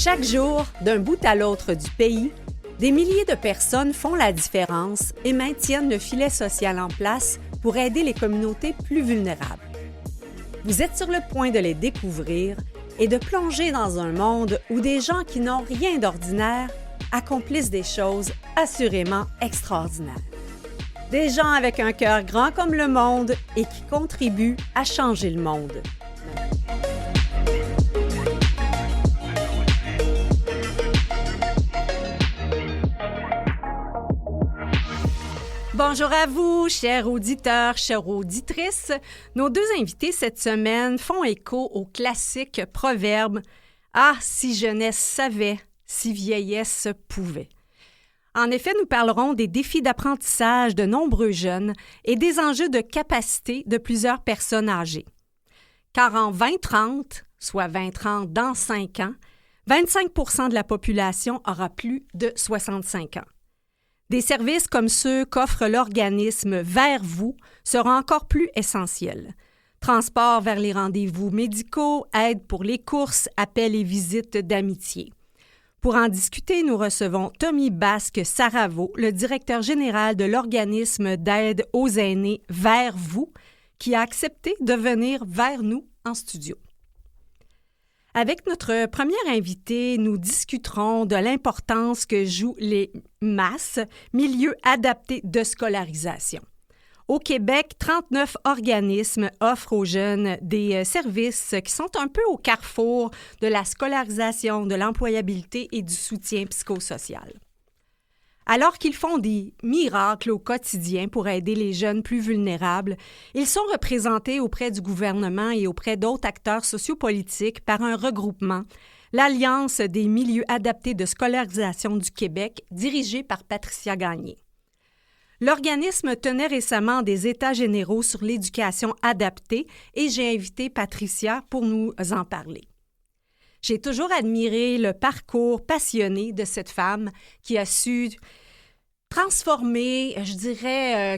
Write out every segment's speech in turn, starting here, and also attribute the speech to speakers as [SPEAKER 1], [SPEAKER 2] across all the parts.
[SPEAKER 1] Chaque jour, d'un bout à l'autre du pays, des milliers de personnes font la différence et maintiennent le filet social en place pour aider les communautés plus vulnérables. Vous êtes sur le point de les découvrir et de plonger dans un monde où des gens qui n'ont rien d'ordinaire accomplissent des choses assurément extraordinaires. Des gens avec un cœur grand comme le monde et qui contribuent à changer le monde. Bonjour à vous, chers auditeurs, chères auditrices. Nos deux invités cette semaine font écho au classique proverbe « Ah, si jeunesse savait, si vieillesse pouvait ». En effet, nous parlerons des défis d'apprentissage de nombreux jeunes et des enjeux de capacité de plusieurs personnes âgées. Car en 2030, soit 2030 dans 5 ans, 25 % de la population aura plus de 65 ans. Des services comme ceux qu'offre l'organisme Vers vous seront encore plus essentiels. Transport vers les rendez-vous médicaux, aide pour les courses, appels et visites d'amitié. Pour en discuter, nous recevons Tommy Basque-Sarravo, le directeur général de l'organisme d'aide aux aînés Vers vous, qui a accepté de venir vers nous en studio. Avec notre premier invité, nous discuterons de l'importance que jouent les MAS, milieux adaptés de scolarisation. Au Québec, 39 organismes offrent aux jeunes des services qui sont un peu au carrefour de la scolarisation, de l'employabilité et du soutien psychosocial. Alors qu'ils font des miracles au quotidien pour aider les jeunes plus vulnérables, ils sont représentés auprès du gouvernement et auprès d'autres acteurs sociopolitiques par un regroupement, l'Alliance des milieux adaptés de scolarisation du Québec, dirigée par Patricia Gagné. L'organisme tenait récemment des États généraux sur l'éducation adaptée et j'ai invité Patricia pour nous en parler. J'ai toujours admiré le parcours passionné de cette femme qui a su transformer,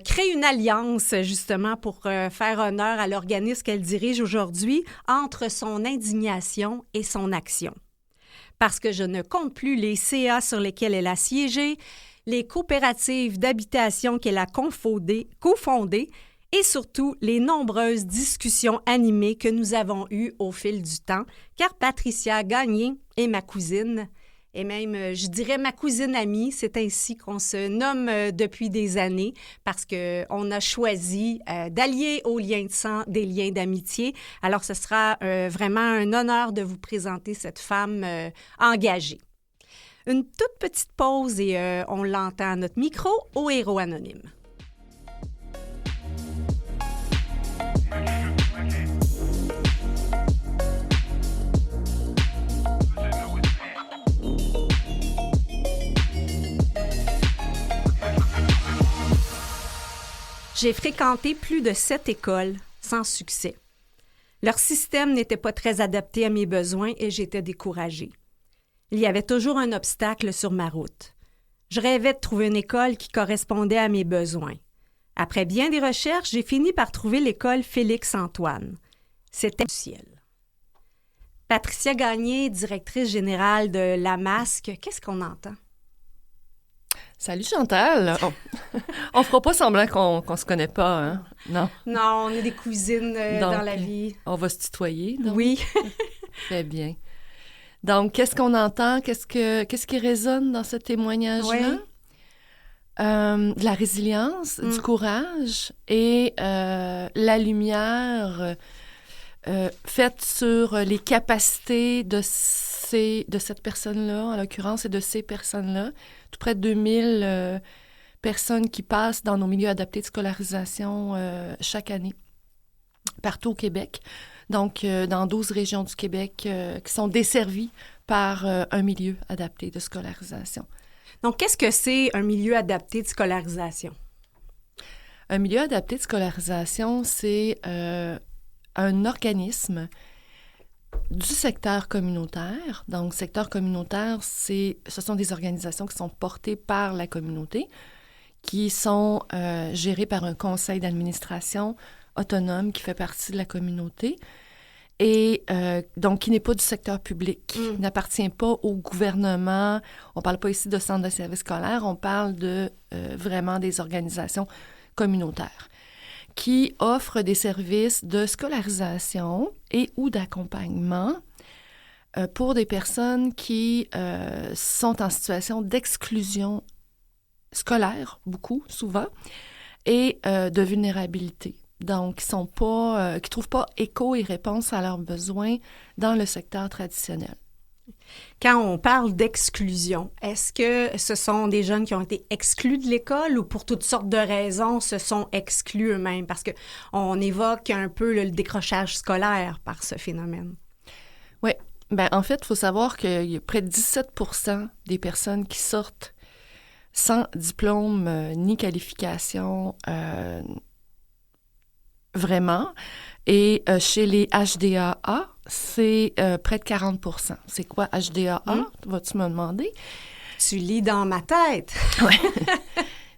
[SPEAKER 1] créer une alliance justement pour faire honneur à l'organisme qu'elle dirige aujourd'hui entre son indignation et son action. Parce que je ne compte plus les CA sur lesquels elle a siégé, les coopératives d'habitation qu'elle a cofondées et surtout les nombreuses discussions animées que nous avons eues au fil du temps, car Patricia Gagné est ma cousine, et même, je dirais, ma cousine amie. C'est ainsi qu'on se nomme depuis des années, parce qu'on a choisi d'allier aux liens de sang des liens d'amitié. Alors, ce sera vraiment un honneur de vous présenter cette femme engagée. Une toute petite pause et on l'entend à notre micro au Héros Anonyme. J'ai fréquenté plus de 7 écoles sans succès. Leur système n'était pas très adapté à mes besoins et j'étais découragée. Il y avait toujours un obstacle sur ma route. Je rêvais de trouver une école qui correspondait à mes besoins. Après bien des recherches, j'ai fini par trouver l'école Félix-Antoine. C'était du ciel. Patricia Gagné, directrice générale de La Masque, qu'est-ce qu'on entend?
[SPEAKER 2] Salut Chantal! On fera pas semblant qu'on se connaît pas, hein? Non.
[SPEAKER 1] Non, on est des cousines dans la vie.
[SPEAKER 2] On va se tutoyer, donc?
[SPEAKER 1] Oui.
[SPEAKER 2] Très bien. Donc, qu'est-ce qu'on entend? Qu'est-ce qui résonne dans ce témoignage-là? Oui. De la résilience, du courage et la lumière faite sur les capacités de cette personne-là, en l'occurrence, et de ces personnes-là. Tout près de 2000 personnes qui passent dans nos milieux adaptés de scolarisation chaque année, partout au Québec. Donc, dans 12 régions du Québec qui sont desservies par un milieu adapté de scolarisation.
[SPEAKER 1] Donc, qu'est-ce que c'est un milieu adapté de scolarisation?
[SPEAKER 2] Un milieu adapté de scolarisation, c'est un organisme du secteur communautaire. Donc, secteur communautaire, ce sont des organisations qui sont portées par la communauté, qui sont gérées par un conseil d'administration autonome qui fait partie de la communauté et donc qui n'est pas du secteur public, qui n'appartient pas au gouvernement. On ne parle pas ici de centre de services scolaires, on parle de vraiment des organisations communautaires qui offrent des services de scolarisation et ou d'accompagnement pour des personnes qui sont en situation d'exclusion scolaire, beaucoup, souvent, et de vulnérabilité. Donc, qui ne trouvent pas écho et réponse à leurs besoins dans le secteur traditionnel.
[SPEAKER 1] Quand on parle d'exclusion, est-ce que ce sont des jeunes qui ont été exclus de l'école ou pour toutes sortes de raisons se sont exclus eux-mêmes? Parce qu'on évoque un peu le décrochage scolaire par ce phénomène.
[SPEAKER 2] Oui. Bien, en fait, il faut savoir qu'il y a près de 17% des personnes qui sortent sans diplôme ni qualification vraiment. Et chez les HDAA, c'est près de 40%. C'est quoi HDAA? Vas-tu me demander?
[SPEAKER 1] Tu lis dans ma tête.
[SPEAKER 2] Oui.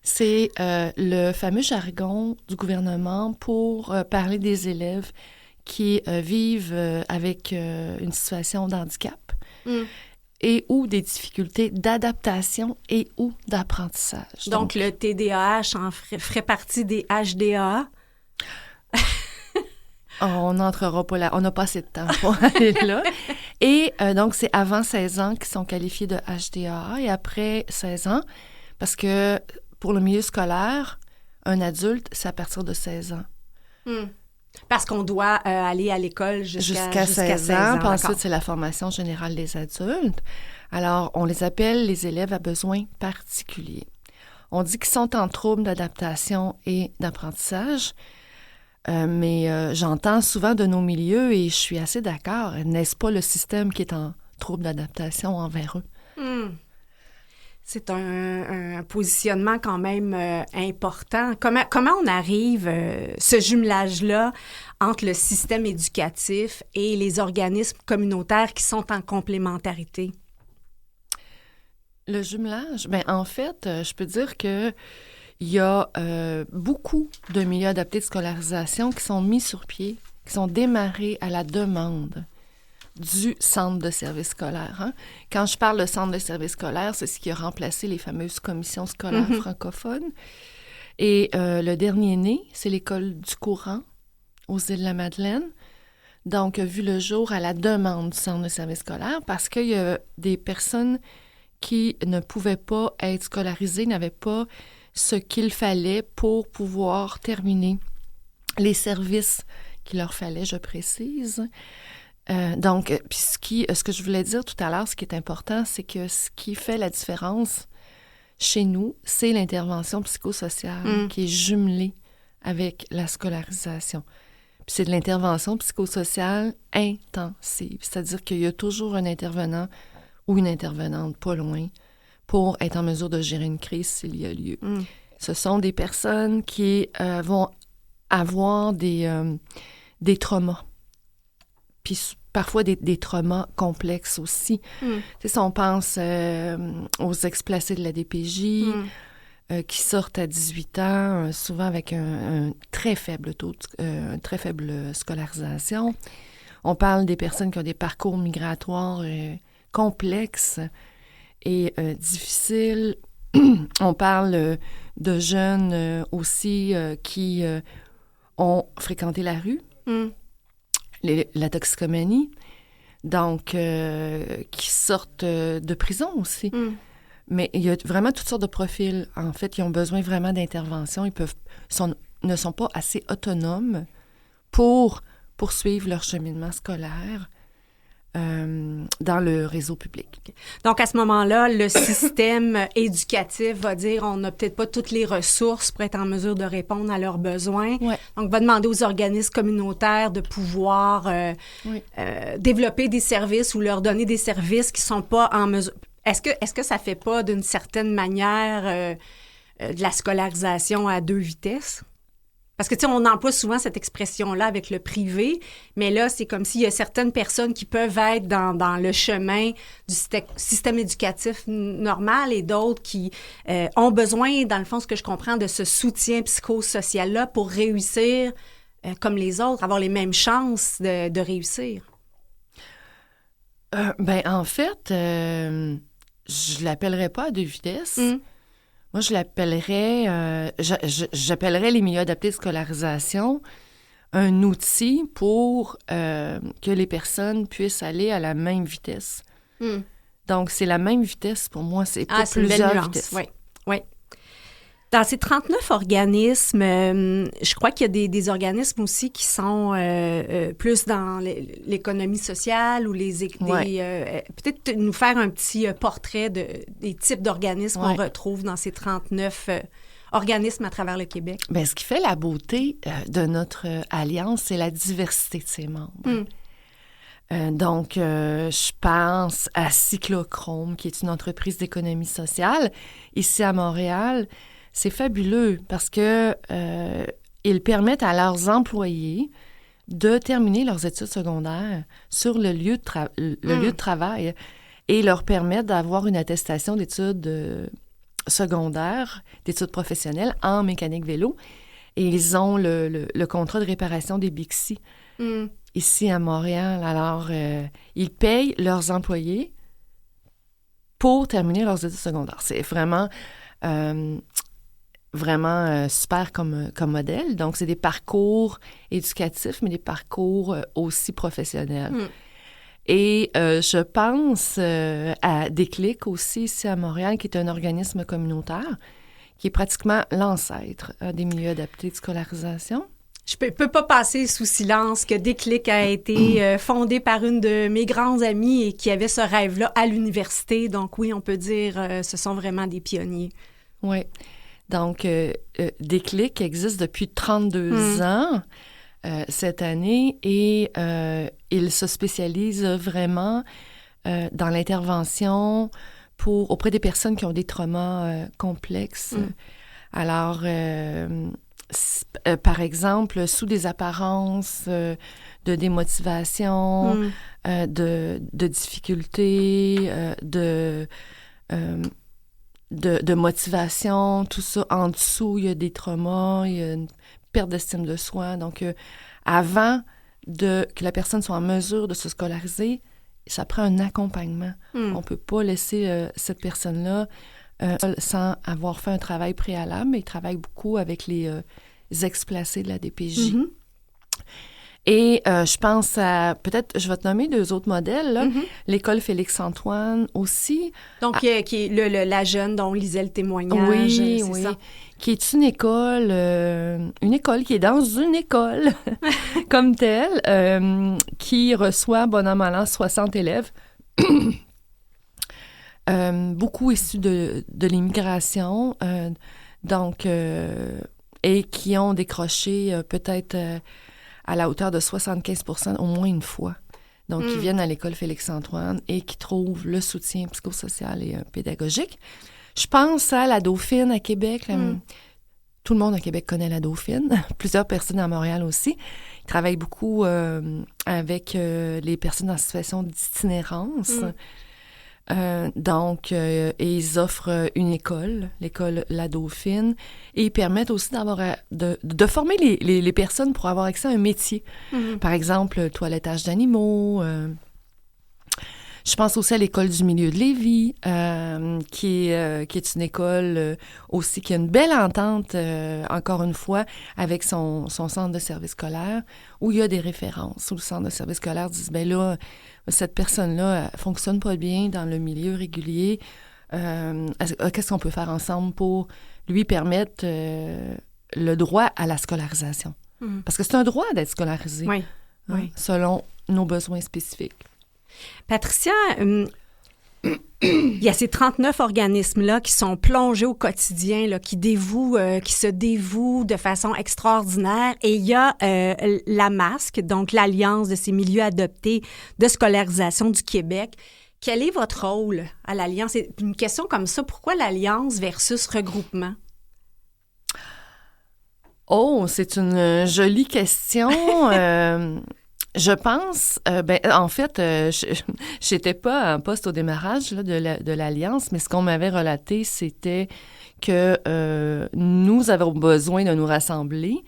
[SPEAKER 2] C'est le fameux jargon du gouvernement pour parler des élèves qui vivent avec une situation de handicap et ou des difficultés d'adaptation et ou d'apprentissage.
[SPEAKER 1] Donc le TDAH en ferait partie des HDAA?
[SPEAKER 2] On n'entrera pas là. On n'a pas assez de temps pour aller là. Et donc, c'est avant 16 ans qui sont qualifiés de HDAA et après 16 ans, parce que pour le milieu scolaire, un adulte, c'est à partir de 16 ans.
[SPEAKER 1] Parce qu'on doit aller à l'école jusqu'à
[SPEAKER 2] 16 ans. Puis ensuite, c'est la formation générale des adultes. Alors, on les appelle les élèves à besoins particuliers. On dit qu'ils sont en trouble d'adaptation et d'apprentissage. Mais j'entends souvent de nos milieux, et je suis assez d'accord, n'est-ce pas le système qui est en trouble d'adaptation envers eux?
[SPEAKER 1] C'est un positionnement quand même important. Comment on arrive, ce jumelage-là, entre le système éducatif et les organismes communautaires qui sont en complémentarité?
[SPEAKER 2] Le jumelage? Bien, en fait, je peux dire que il y a beaucoup de milieux adaptés de scolarisation qui sont mis sur pied, qui sont démarrés à la demande du centre de services scolaires. Hein? Quand je parle de centre de services scolaires, c'est ce qui a remplacé les fameuses commissions scolaires francophones. Et le dernier né, c'est l'École du courant aux Îles-de-la-Madeleine. Donc, a vu le jour à la demande du centre de services scolaires parce qu'il y a des personnes qui ne pouvaient pas être scolarisées, n'avaient pas ce qu'il fallait pour pouvoir terminer les services qu'il leur fallait, je précise. Donc, puis ce que je voulais dire tout à l'heure, ce qui est important, c'est que ce qui fait la différence chez nous, c'est l'intervention psychosociale qui est jumelée avec la scolarisation. Puis c'est de l'intervention psychosociale intensive, c'est-à-dire qu'il y a toujours un intervenant ou une intervenante pas loin pour être en mesure de gérer une crise s'il y a lieu. Ce sont des personnes qui vont avoir des traumas, puis parfois des traumas complexes aussi. Si on pense aux ex-placés de la DPJ qui sortent à 18 ans, souvent avec un très faible taux, une très faible scolarisation. On parle des personnes qui ont des parcours migratoires complexes et difficiles. On parle de jeunes aussi qui ont fréquenté la rue, la toxicomanie, donc qui sortent de prison aussi. Mais il y a vraiment toutes sortes de profils. En fait, ils ont besoin vraiment d'intervention. Ils ne sont pas assez autonomes pour poursuivre leur cheminement scolaire dans le réseau public.
[SPEAKER 1] Donc, à ce moment-là, le système éducatif va dire on n'a peut-être pas toutes les ressources pour être en mesure de répondre à leurs besoins.
[SPEAKER 2] Ouais.
[SPEAKER 1] Donc, va demander aux organismes communautaires de pouvoir développer des services ou leur donner des services qui ne sont pas en mesure. Est-ce que ça ne fait pas d'une certaine manière de la scolarisation à deux vitesses? Parce que, tu sais, on emploie souvent cette expression-là avec le privé, mais là, c'est comme s'il y a certaines personnes qui peuvent être dans le chemin du système éducatif normal et d'autres qui ont besoin, dans le fond, ce que je comprends, de ce soutien psychosocial-là pour réussir comme les autres, avoir les mêmes chances de réussir?
[SPEAKER 2] En fait, je l'appellerais pas à deux vitesses. Moi, je l'appellerais, j'appellerais les milieux adaptés de scolarisation un outil pour que les personnes puissent aller à la même vitesse. Donc, c'est la même vitesse pour moi, c'est pas plusieurs vitesses.
[SPEAKER 1] Oui, oui. Dans ces 39 organismes, je crois qu'il y a des organismes aussi qui sont plus dans l'économie sociale ou peut-être nous faire un petit portrait des types d'organismes qu'on retrouve dans ces 39 organismes à travers le Québec.
[SPEAKER 2] Bien, ce qui fait la beauté de notre alliance, c'est la diversité de ses membres. Donc, je pense à Cyclochrome, qui est une entreprise d'économie sociale ici à Montréal. C'est fabuleux parce que ils permettent à leurs employés de terminer leurs études secondaires sur le lieu de travail et leur permettent d'avoir une attestation d'études secondaires, d'études professionnelles en mécanique vélo. Et ils ont le contrat de réparation des Bixi ici à Montréal. Alors, ils payent leurs employés pour terminer leurs études secondaires. C'est vraiment super comme modèle. Donc, c'est des parcours éducatifs, mais des parcours aussi professionnels. Et je pense à Déclic aussi, ici à Montréal, qui est un organisme communautaire, qui est pratiquement l'ancêtre des milieux adaptés de scolarisation.
[SPEAKER 1] Je peux pas passer sous silence que Déclic a été fondé par une de mes grandes amies et qui avait ce rêve-là à l'université. Donc oui, on peut dire ce sont vraiment des pionniers.
[SPEAKER 2] Oui. Donc, Déclic existe depuis 32 ans cette année et il se spécialise vraiment dans l'intervention auprès des personnes qui ont des traumas complexes. Alors, par exemple, sous des apparences de démotivation, de difficultés, de motivation, tout ça. En dessous, il y a des traumas, il y a une perte d'estime de soi. Donc, avant que la personne soit en mesure de se scolariser, ça prend un accompagnement. On ne peut pas laisser cette personne-là sans avoir fait un travail préalable, mais il travaille beaucoup avec les ex-placés de la DPJ. Et je pense à, peut-être, je vais te nommer 2 autres modèles, là. L'école Félix-Antoine aussi.
[SPEAKER 1] Donc, qui est la jeune dont on lisait le témoignage.
[SPEAKER 2] Oui,
[SPEAKER 1] ça.
[SPEAKER 2] Qui est une école qui est dans une école comme telle, qui reçoit, bon an, mal an, 60 élèves. Beaucoup issus de l'immigration, et qui ont décroché peut-être à la hauteur de 75% au moins une fois. Donc, qui viennent à l'école Félix-Antoine et qui trouvent le soutien psychosocial et pédagogique. Je pense à la Dauphine à Québec. Tout le monde à Québec connaît la Dauphine. Plusieurs personnes à Montréal aussi. Ils travaillent beaucoup avec les personnes en situation d'itinérance. Et ils offrent une école, l'école La Dauphine, et ils permettent aussi de former les personnes pour avoir accès à un métier. Par exemple, toilettage d'animaux. Je pense aussi à l'école du milieu de Lévis, qui est une école aussi qui a une belle entente, encore une fois, avec son centre de service scolaire, où il y a des références, où le centre de service scolaire dit, ben là, cette personne-là ne fonctionne pas bien dans le milieu régulier. Qu'est-ce qu'on peut faire ensemble pour lui permettre le droit à la scolarisation? Parce que c'est un droit d'être scolarisé, selon nos besoins spécifiques.
[SPEAKER 1] Patricia, il y a ces 39 organismes-là qui sont plongés au quotidien, là, qui se dévouent de façon extraordinaire. Et il y a la MASC, donc l'Alliance de ces milieux adaptés de scolarisation du Québec. Quel est votre rôle à l'Alliance? C'est une question comme ça. Pourquoi l'Alliance versus regroupement?
[SPEAKER 2] Oh, c'est une jolie question. Je pense, en fait, j'étais pas en poste au démarrage là, de l'Alliance, mais ce qu'on m'avait relaté, c'était que nous avons besoin de nous rassembler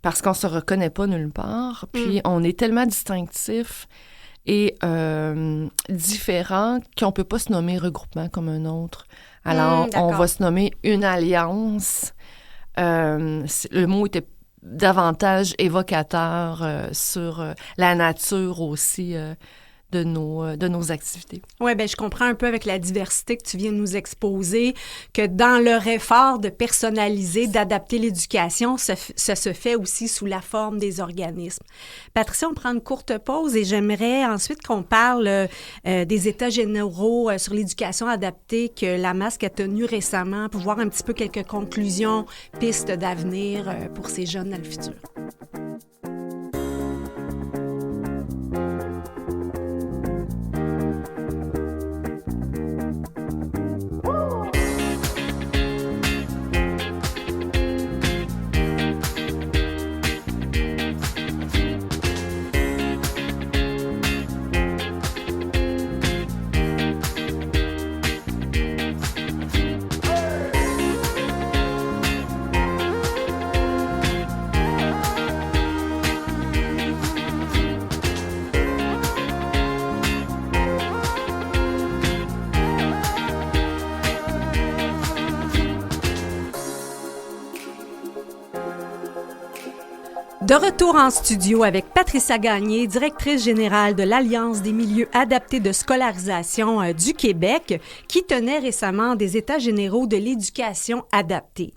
[SPEAKER 2] parce qu'on se reconnaît pas nulle part, puis on est tellement distinctif et différent qu'on peut pas se nommer regroupement comme un autre. Alors, on va se nommer une alliance. Le mot était davantage évocateur sur la nature aussi de nos activités.
[SPEAKER 1] Oui, bien, je comprends un peu avec la diversité que tu viens de nous exposer, que dans leur effort de personnaliser, d'adapter l'éducation, ça se fait aussi sous la forme des organismes. Patricia, on prend une courte pause et j'aimerais ensuite qu'on parle des états généraux sur l'éducation adaptée que la MASC a tenu récemment pour voir un petit peu quelques conclusions, pistes d'avenir pour ces jeunes dans le futur. De retour en studio avec Patricia Gagné, directrice générale de l'Alliance des milieux adaptés de scolarisation du Québec, qui tenait récemment des états généraux de l'éducation adaptée.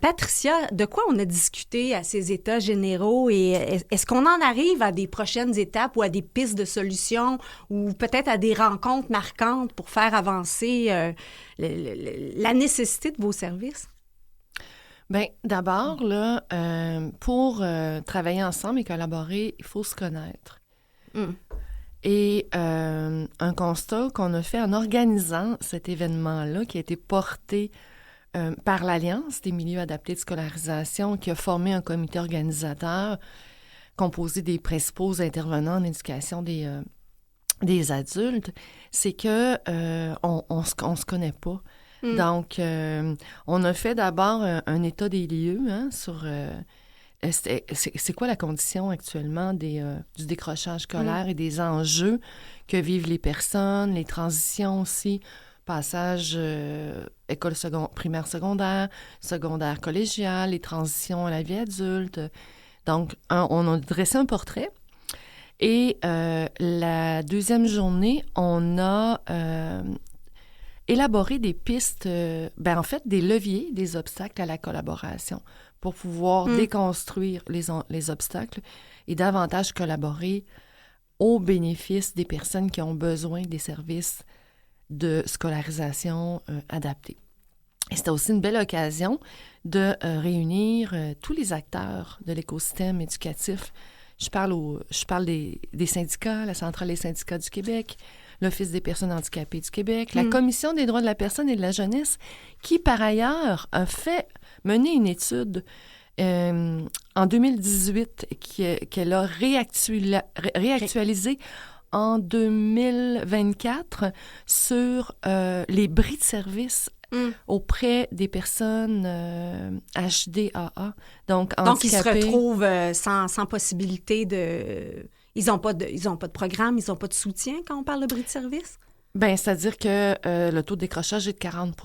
[SPEAKER 1] Patricia, de quoi on a discuté à ces états généraux et est-ce qu'on en arrive à des prochaines étapes ou à des pistes de solutions ou peut-être à des rencontres marquantes pour faire avancer la nécessité de vos services?
[SPEAKER 2] Bien, d'abord, là, pour travailler ensemble et collaborer, il faut se connaître. Et un constat qu'on a fait en organisant cet événement-là, qui a été porté par l'Alliance des milieux adaptés de scolarisation, qui a formé un comité organisateur composé des principaux intervenants en éducation des adultes, c'est que on se connaît pas. Donc, on a fait d'abord un état des lieux sur c'est quoi la condition actuellement du décrochage scolaire et des enjeux que vivent les personnes, les transitions aussi, passage école primaire secondaire, secondaire collégiale, les transitions à la vie adulte. Donc, on a dressé un portrait. Et la deuxième journée, on a élaborer des pistes, en fait, des leviers, des obstacles à la collaboration pour pouvoir déconstruire les obstacles et davantage collaborer au bénéfice des personnes qui ont besoin des services de scolarisation adaptés. Et c'était aussi une belle occasion de réunir tous les acteurs de l'écosystème éducatif. Je parle des syndicats, la Centrale des syndicats du Québec, l'Office des personnes handicapées du Québec, la Commission des droits de la personne et de la jeunesse, qui, par ailleurs, a mené une étude en 2018 qu'elle a réactualisée en 2024 sur les bris de service auprès des personnes HDAA, donc handicapées.
[SPEAKER 1] Ils se retrouvent sans possibilité de... Ils n'ont pas de programme, ils n'ont pas de soutien quand on parle de bris de service?
[SPEAKER 2] Bien, c'est-à-dire que le taux de décrochage est de 40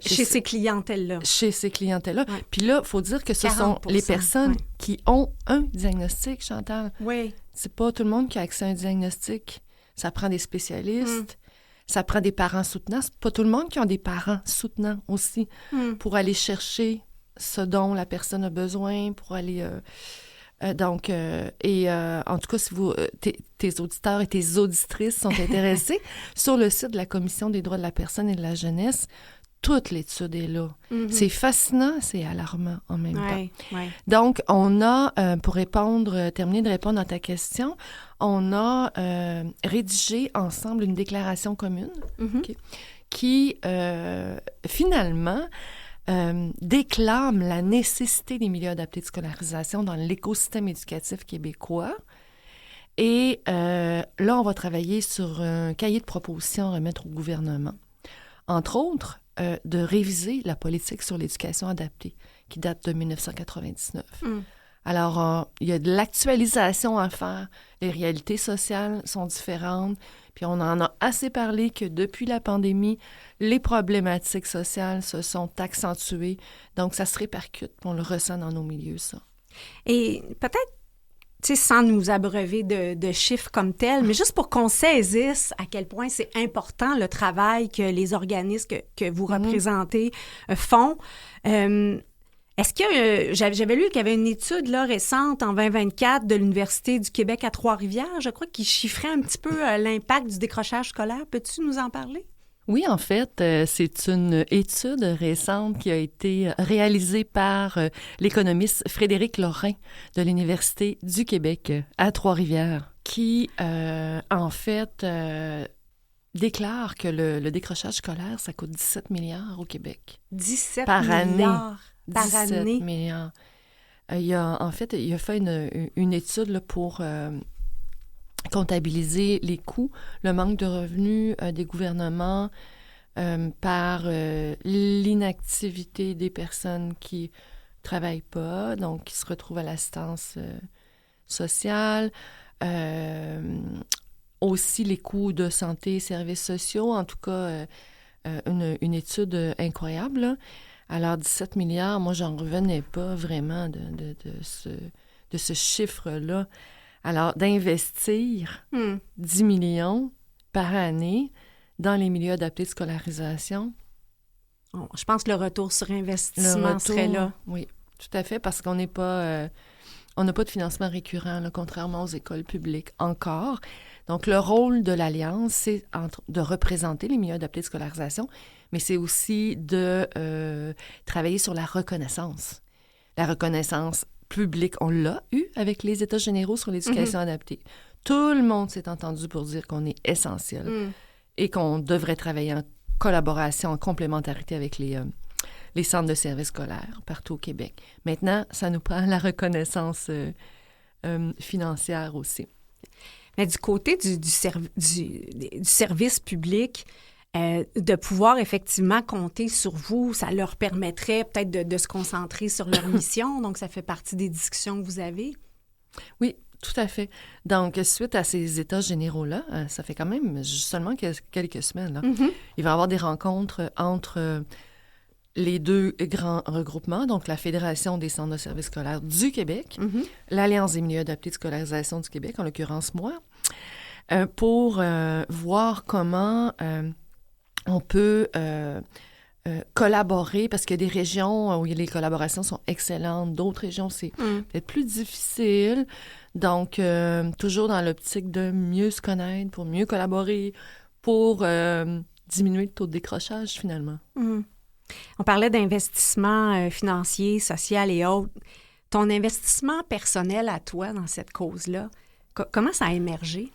[SPEAKER 1] Chez ces clientèles-là.
[SPEAKER 2] Chez ces clientèles-là.
[SPEAKER 1] Ouais.
[SPEAKER 2] Puis là, il faut dire que ce sont les personnes qui ont un diagnostic, Chantal.
[SPEAKER 1] Oui.
[SPEAKER 2] C'est pas tout le monde qui a accès à un diagnostic. Ça prend des spécialistes, ça prend des parents soutenants. C'est pas tout le monde qui a des parents soutenants aussi pour aller chercher ce dont la personne a besoin, pour aller... en tout cas, si tes auditeurs et tes auditrices sont intéressés, sur le site de la Commission des droits de la personne et de la jeunesse, toute l'étude est là. C'est fascinant, c'est alarmant en même temps.
[SPEAKER 1] Ouais.
[SPEAKER 2] Donc, on a, pour terminer de répondre à ta question, on a rédigé ensemble une déclaration commune qui, finalement... déclame la nécessité des milieux adaptés de scolarisation dans l'écosystème éducatif québécois. Et là, on va travailler sur un cahier de propositions à remettre au gouvernement. Entre autres, de réviser la politique sur l'éducation adaptée, qui date de 1999. Alors, il y a de l'actualisation à faire. Les réalités sociales sont différentes. Puis on en a assez parlé que depuis la pandémie, les problématiques sociales se sont accentuées. Donc, ça se répercute. On le ressent dans nos milieux, ça.
[SPEAKER 1] Et peut-être, tu sais, sans nous abreuver de chiffres comme tels, mais juste pour qu'on saisisse à quel point c'est important le travail que les organismes que vous représentez font. Est-ce que j'avais lu qu'il y avait une étude là, récente en 2024 de l'Université du Québec à Trois-Rivières, je crois, qui chiffrait un petit peu l'impact du décrochage scolaire. Peux-tu nous en parler?
[SPEAKER 2] Oui, en fait, c'est une étude récente qui a été réalisée par l'économiste Frédéric Lorrain de l'Université du Québec à Trois-Rivières, qui, en fait, déclare que le décrochage scolaire, ça coûte 17 milliards au Québec.
[SPEAKER 1] 17
[SPEAKER 2] par
[SPEAKER 1] milliards
[SPEAKER 2] année.
[SPEAKER 1] par
[SPEAKER 2] 17
[SPEAKER 1] année.
[SPEAKER 2] milliards. Il a fait une étude là, pour comptabiliser les coûts, le manque de revenus des gouvernements par l'inactivité des personnes qui travaillent pas, donc qui se retrouvent à l'assistance sociale, aussi les coûts de santé et services sociaux, en tout cas une étude incroyable, là. Alors 17 milliards, moi j'en revenais pas vraiment de ce chiffre-là. Alors, d'investir 10 millions par année dans les milieux adaptés de scolarisation.
[SPEAKER 1] Je pense que le retour sur investissement serait là.
[SPEAKER 2] Oui, tout à fait, parce qu'on n'est pas... on n'a pas de financement récurrent, là, contrairement aux écoles publiques encore. Donc, le rôle de l'Alliance, c'est de représenter les milieux adaptés de scolarisation, mais c'est aussi de travailler sur la reconnaissance. La reconnaissance public, on l'a eu avec les États généraux sur l'éducation adaptée. Tout le monde s'est entendu pour dire qu'on est essentiel et qu'on devrait travailler en collaboration, en complémentarité avec les centres de services scolaires partout au Québec. Maintenant, ça nous prend la reconnaissance financière aussi.
[SPEAKER 1] Mais du côté du service public, de pouvoir effectivement compter sur vous, ça leur permettrait peut-être de se concentrer sur leur mission. Donc, ça fait partie des discussions que vous avez.
[SPEAKER 2] Oui, tout à fait. Donc, suite à ces états généraux-là, ça fait quand même seulement quelques semaines, là, il va y avoir des rencontres entre les deux grands regroupements, donc la Fédération des centres de services scolaires du Québec, l'Alliance des milieux adaptés de scolarisation du Québec, en l'occurrence moi, pour voir comment... on peut collaborer parce qu'il y a des régions où les collaborations sont excellentes. D'autres régions, c'est peut-être plus difficile. Donc, toujours dans l'optique de mieux se connaître, pour mieux collaborer, pour diminuer le taux de décrochage, finalement.
[SPEAKER 1] On parlait d'investissement financier, social et autres. Ton investissement personnel à toi dans cette cause-là, comment ça a émergé?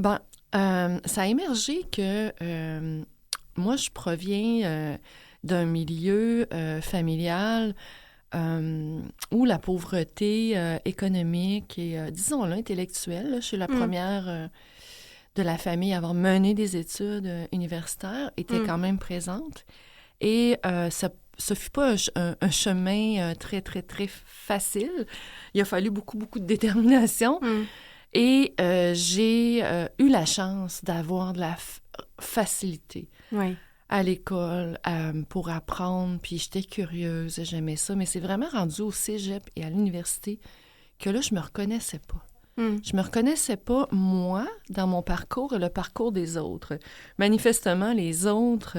[SPEAKER 2] Bon, ça a émergé que moi, je proviens d'un milieu familial où la pauvreté économique et, disons-le, intellectuelle, là, je suis la première de la famille à avoir mené des études universitaires, était quand même présente. Et ce fut pas un chemin très, très, très facile. Il a fallu beaucoup, beaucoup de détermination. Et j'ai eu la chance d'avoir de la facilité à l'école pour apprendre. Puis j'étais curieuse, j'aimais ça. Mais c'est vraiment rendu au cégep et à l'université que là, je me reconnaissais pas. Je me reconnaissais pas, moi, dans mon parcours et le parcours des autres. Manifestement, les autres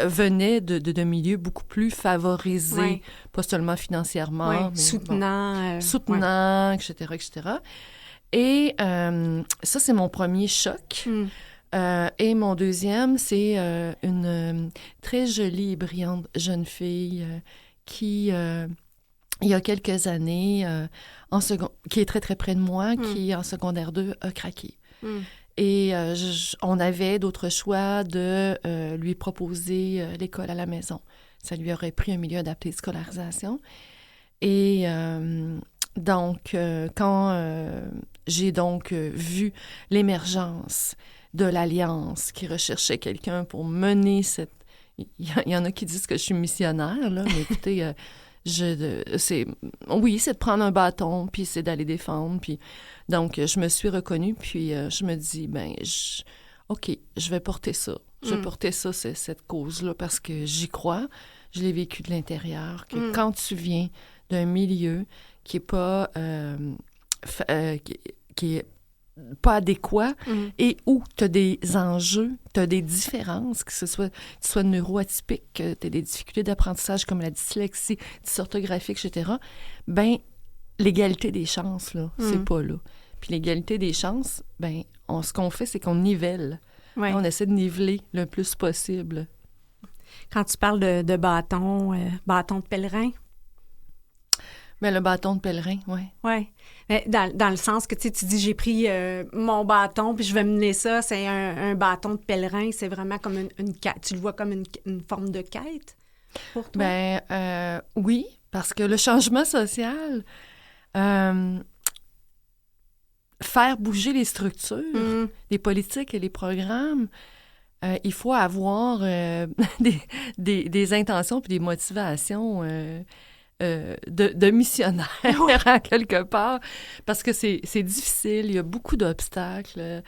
[SPEAKER 2] venaient de milieux beaucoup plus favorisés, pas seulement financièrement, mais
[SPEAKER 1] soutenant,
[SPEAKER 2] etc., etc. Et ça, c'est mon premier choc. Et mon deuxième, c'est une très jolie et brillante jeune fille qui, il y a quelques années, qui est très, très près de moi, qui, en secondaire 2, a craqué. Et on avait d'autres choix de lui proposer l'école à la maison. Ça lui aurait pris un milieu adapté de scolarisation. Et... donc, quand j'ai donc vu l'émergence de l'Alliance qui recherchait quelqu'un pour mener cette... Il y en a qui disent que je suis missionnaire, là, mais écoutez, c'est de prendre un bâton, puis c'est d'aller défendre. Puis, donc, je me suis reconnue, puis je me dis, OK, je vais porter ça. Je vais porter ça, cette cause-là, parce que j'y crois. Je l'ai vécu de l'intérieur, que quand tu viens d'un milieu qui est pas... qui est pas adéquat et où tu as des enjeux, tu as des différences, que ce soit tu sois neuroatypique, que tu as des difficultés d'apprentissage comme la dyslexie, dysorthographique, etc., l'égalité des chances, là, c'est pas là. Puis l'égalité des chances, ce qu'on fait, c'est qu'on nivelle.
[SPEAKER 1] Ouais.
[SPEAKER 2] On essaie de niveler le plus possible.
[SPEAKER 1] Quand tu parles de bâton de pèlerin...
[SPEAKER 2] Le bâton de pèlerin, oui.
[SPEAKER 1] Oui. Dans le sens que tu dis, j'ai pris mon bâton, puis je vais mener ça, c'est un bâton de pèlerin, c'est vraiment comme une quête. Tu le vois comme une forme de quête pour toi?
[SPEAKER 2] Oui, parce que le changement social, faire bouger les structures, les politiques et les programmes, il faut avoir des intentions puis des motivations... de missionnaire, en quelque part, parce que c'est difficile, il y a beaucoup d'obstacles,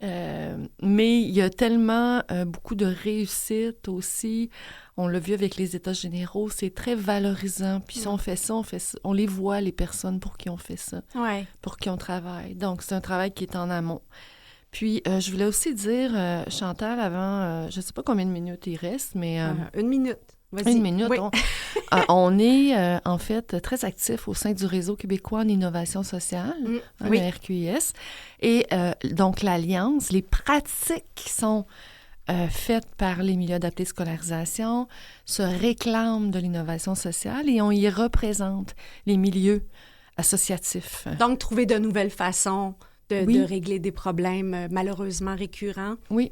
[SPEAKER 2] mais il y a tellement beaucoup de réussite aussi. On l'a vu avec les États généraux, c'est très valorisant. Puis si on fait ça, on les voit, les personnes pour qui on fait ça, pour qui on travaille. Donc, c'est un travail qui est en amont. Puis, je voulais aussi dire, Chantal, avant, je ne sais pas combien de minutes il reste, mais...
[SPEAKER 1] 1 minute. Vas-y.
[SPEAKER 2] 1 minute. Oui. On est, en fait, très actifs au sein du Réseau québécois en innovation sociale, le RQIS. Et donc, l'Alliance, les pratiques qui sont faites par les milieux adaptés de scolarisation se réclament de l'innovation sociale et on y représente les milieux associatifs.
[SPEAKER 1] Donc, trouver de nouvelles façons de régler des problèmes malheureusement récurrents.
[SPEAKER 2] Oui.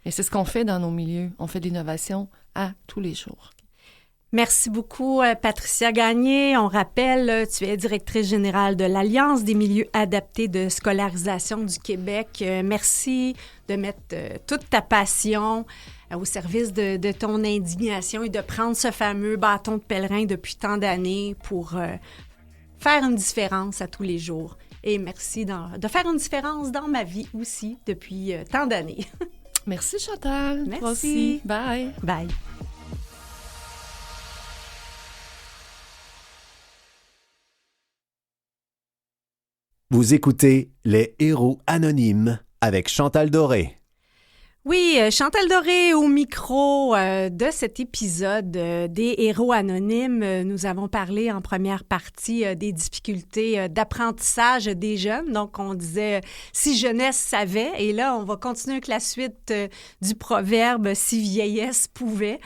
[SPEAKER 2] Et c'est ce qu'on fait dans nos milieux. On fait de l'innovation à tous les jours.
[SPEAKER 1] Merci beaucoup, Patricia Gagné. On rappelle, tu es directrice générale de l'Alliance des milieux adaptés de scolarisation du Québec. Merci de mettre toute ta passion au service de ton indignation et de prendre ce fameux bâton de pèlerin depuis tant d'années pour faire une différence à tous les jours. Et merci de faire une différence dans ma vie aussi depuis tant d'années.
[SPEAKER 2] Merci, Chantal.
[SPEAKER 1] Merci.
[SPEAKER 2] Toi aussi. Bye.
[SPEAKER 1] Bye.
[SPEAKER 3] Vous écoutez Les Héros Anonymes avec Chantal Doré.
[SPEAKER 1] Oui, Chantal Doré au micro de cet épisode des Héros Anonymes. Nous avons parlé en première partie des difficultés d'apprentissage des jeunes. Donc, on disait « si jeunesse savait ». Et là, on va continuer avec la suite du proverbe « si vieillesse pouvait ».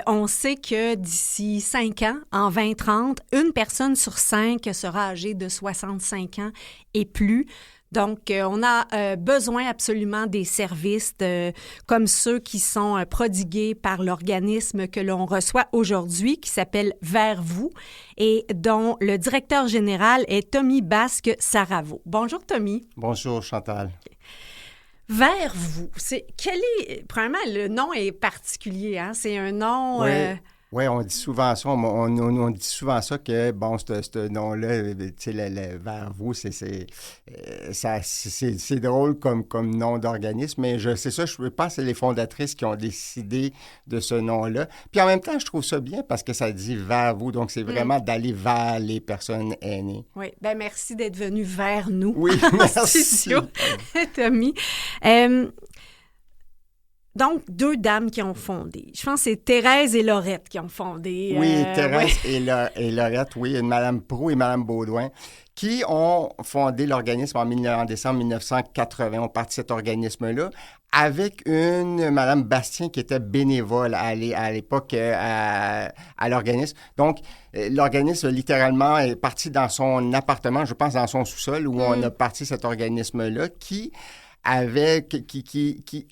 [SPEAKER 1] On sait que d'ici 5 ans, en 2030, 1 personne sur 5 sera âgée de 65 ans et plus. Donc, on a besoin absolument des services comme ceux qui sont prodigués par l'organisme que l'on reçoit aujourd'hui, qui s'appelle Vers vous, et dont le directeur général est Tommy Basque-Saravo. Bonjour, Tommy.
[SPEAKER 4] Bonjour, Chantal.
[SPEAKER 1] Vers vous, premièrement, le nom est particulier, hein? C'est un nom...
[SPEAKER 4] Oui, on dit souvent ça. On dit souvent ça que, bon, ce nom-là, tu sais, le vers vous, c'est drôle comme nom d'organisme, mais c'est ça, je pense que c'est les fondatrices qui ont décidé de ce nom-là. Puis en même temps, je trouve ça bien parce que ça dit vers vous, donc c'est vraiment d'aller vers les personnes aînées.
[SPEAKER 1] Oui, bien merci d'être venu vers nous.
[SPEAKER 4] Oui, merci.
[SPEAKER 1] Tommy. Donc, 2 dames qui ont fondé. Je pense que c'est Thérèse et Laurette qui ont fondé.
[SPEAKER 4] Oui, Thérèse et Laurette, oui, Mme Proulx et Mme Baudouin, qui ont fondé l'organisme en décembre 1980. On partit de cet organisme-là avec une Mme Bastien qui était bénévole à l'époque à l'organisme. Donc, l'organisme, littéralement, est parti dans son appartement, je pense dans son sous-sol, où on a parti cet organisme-là qui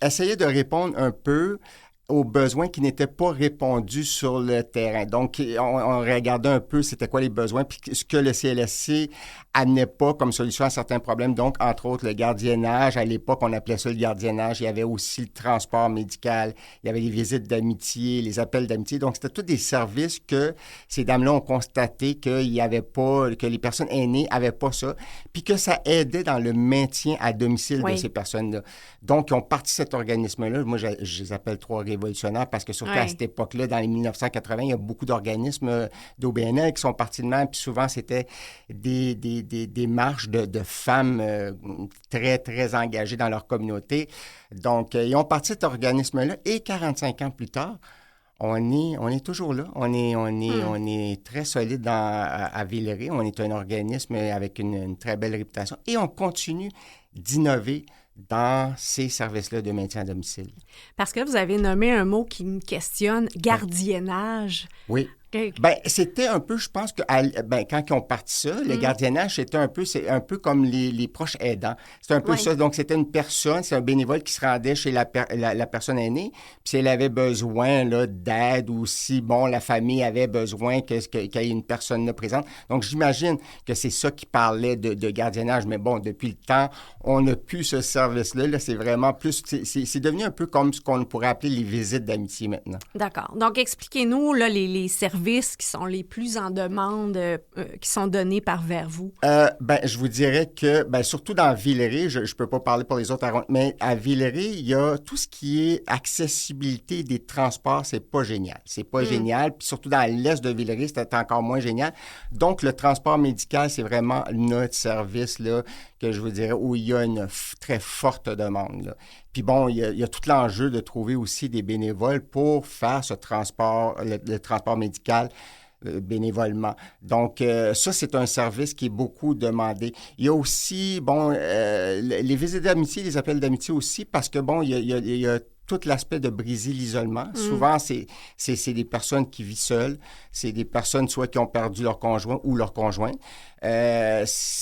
[SPEAKER 4] essayait de répondre un peu aux besoins qui n'étaient pas répondus sur le terrain. Donc, on regardait un peu c'était quoi les besoins, puis ce que le CLSC amenait pas comme solution à certains problèmes. Donc, entre autres, le gardiennage. À l'époque, on appelait ça le gardiennage. Il y avait aussi le transport médical. Il y avait les visites d'amitié, les appels d'amitié. Donc, c'était tous des services que ces dames-là ont constaté qu'il y avait pas, que les personnes aînées avaient pas ça, puis que ça aidait dans le maintien à domicile de ces personnes-là. Donc, ils ont parti cet organisme-là. Moi, je les appelle trois révolutionnaires parce que surtout à cette époque-là, dans les 1980, il y a beaucoup d'organismes d'OBNL qui sont partis de même, puis souvent, c'était des marches de femmes très, très engagées dans leur communauté. Donc, ils ont parti cet organisme-là et 45 ans plus tard, on est toujours là. On est très solide à Villeray. On est un organisme avec une très belle réputation et on continue d'innover dans ces services-là de maintien à domicile.
[SPEAKER 1] Parce que vous avez nommé un mot qui me questionne, gardiennage.
[SPEAKER 4] Oui. Bien, c'était un peu, je pense que quand ils ont parti ça, le gardiennage, c'est un peu comme les proches aidants. C'est un peu ça. Donc, c'était une personne, c'est un bénévole qui se rendait chez la personne aînée. Puis, si elle avait besoin là, d'aide ou si, la famille avait besoin qu'il y ait une personne là présente. Donc, j'imagine que c'est ça qui parlait de gardiennage. Mais bon, depuis le temps, on n'a plus ce service-là. Là, c'est vraiment plus... C'est devenu un peu comme ce qu'on pourrait appeler les visites d'amitié maintenant.
[SPEAKER 1] D'accord. Donc, expliquez-nous là, les services qui sont les plus en demande, qui sont donnés par vers vous?
[SPEAKER 4] Je vous dirais que, surtout dans Villeray, je ne peux pas parler pour les autres mais à Villeray, il y a tout ce qui est accessibilité des transports, c'est pas génial. C'est pas génial. Puis surtout dans l'est de Villeray, c'était encore moins génial. Donc, le transport médical, c'est vraiment notre service, là, que je vous dirais, où il y a une très forte demande, là. Puis bon, il y a tout l'enjeu de trouver aussi des bénévoles pour faire ce transport, le transport médical bénévolement. Donc, ça, c'est un service qui est beaucoup demandé. Il y a aussi, les visites d'amitié, les appels d'amitié aussi, parce que, il y a tout l'aspect de briser l'isolement. Souvent, c'est des personnes qui vivent seules. C'est des personnes soit qui ont perdu leur conjoint ou leur conjoint.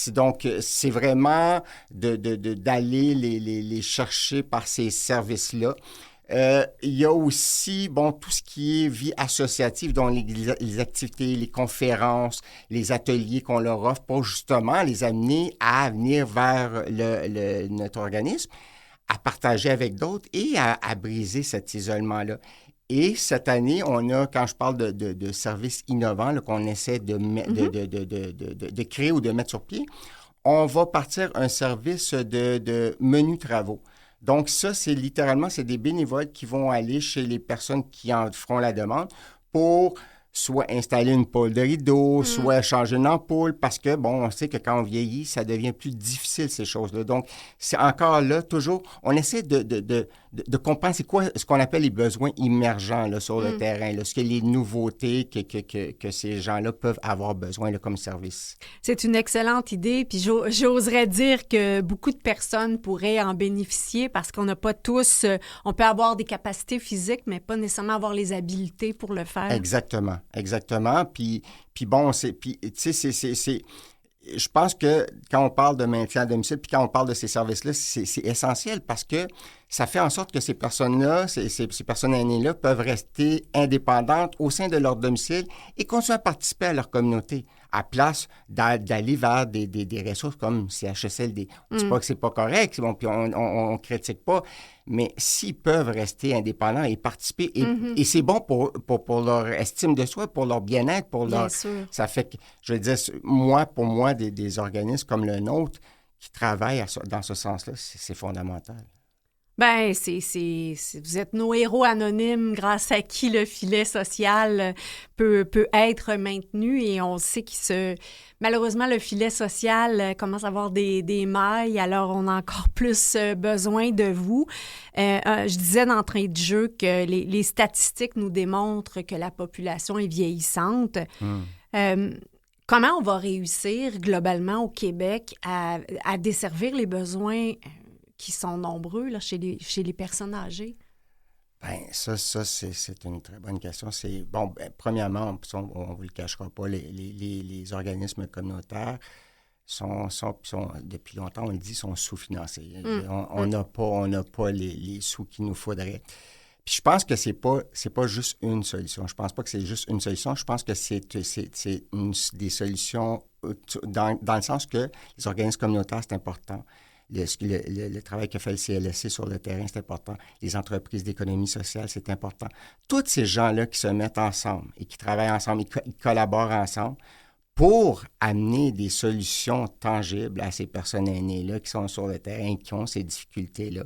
[SPEAKER 4] Donc, c'est vraiment d'aller les chercher par ces services-là. Il y a aussi, tout ce qui est vie associative, dont les activités, les conférences, les ateliers qu'on leur offre pour justement les amener à venir vers notre organisme, à partager avec d'autres et à briser cet isolement-là. Et cette année, on a, quand je parle de services innovants là, qu'on essaie de créer ou de mettre sur pied, on va partir un service de menus travaux. Donc ça, c'est des bénévoles qui vont aller chez les personnes qui en feront la demande pour soit installer une pôle de rideau, soit changer une ampoule, parce que, on sait que quand on vieillit, ça devient plus difficile, ces choses-là. Donc, c'est encore là, toujours, on essaie de comprendre c'est quoi ce qu'on appelle les besoins émergents là, sur le terrain, là, ce que les nouveautés que ces gens-là peuvent avoir besoin là, comme service.
[SPEAKER 1] C'est une excellente idée, puis j'oserais dire que beaucoup de personnes pourraient en bénéficier parce qu'on n'a pas tous... on peut avoir des capacités physiques, mais pas nécessairement avoir les habiletés pour le faire.
[SPEAKER 4] Exactement. Puis je pense que quand on parle de maintien à domicile, puis quand on parle de ces services-là, c'est essentiel parce que ça fait en sorte que ces personnes-là, ces personnes aînées-là peuvent rester indépendantes au sein de leur domicile et continuer à participer à leur communauté, à place d'aller vers des ressources comme CHSLD. On ne dit pas que c'est pas correct, puis on critique pas, mais s'ils peuvent rester indépendants et participer, et c'est bon pour leur estime de soi, pour leur bien-être, pour leur... Ça fait que, je veux dire, pour moi, des organismes comme le nôtre qui travaillent dans ce sens-là, c'est fondamental.
[SPEAKER 1] Bien, vous êtes nos héros anonymes grâce à qui le filet social peut être maintenu et on sait malheureusement, le filet social commence à avoir des mailles, alors on a encore plus besoin de vous. Je disais d'entrée de jeu que les statistiques nous démontrent que la population est vieillissante. Comment on va réussir globalement au Québec à desservir les besoins qui sont nombreux là, chez les personnes âgées?
[SPEAKER 4] Ça, c'est une très bonne question. Premièrement, on ne vous le cachera pas, les organismes communautaires sont, depuis longtemps, on le dit, sont sous-financés. On n'a pas les sous qu'il nous faudrait. Puis je pense que c'est pas juste une solution. Je pense pas que c'est juste une solution. Je pense que c'est des solutions dans le sens que les organismes communautaires, c'est important. Le travail que fait le CLSC sur le terrain, c'est important. Les entreprises d'économie sociale, c'est important. Tous ces gens-là qui se mettent ensemble et qui travaillent ensemble, ils collaborent ensemble pour amener des solutions tangibles à ces personnes aînées-là qui sont sur le terrain, qui ont ces difficultés-là.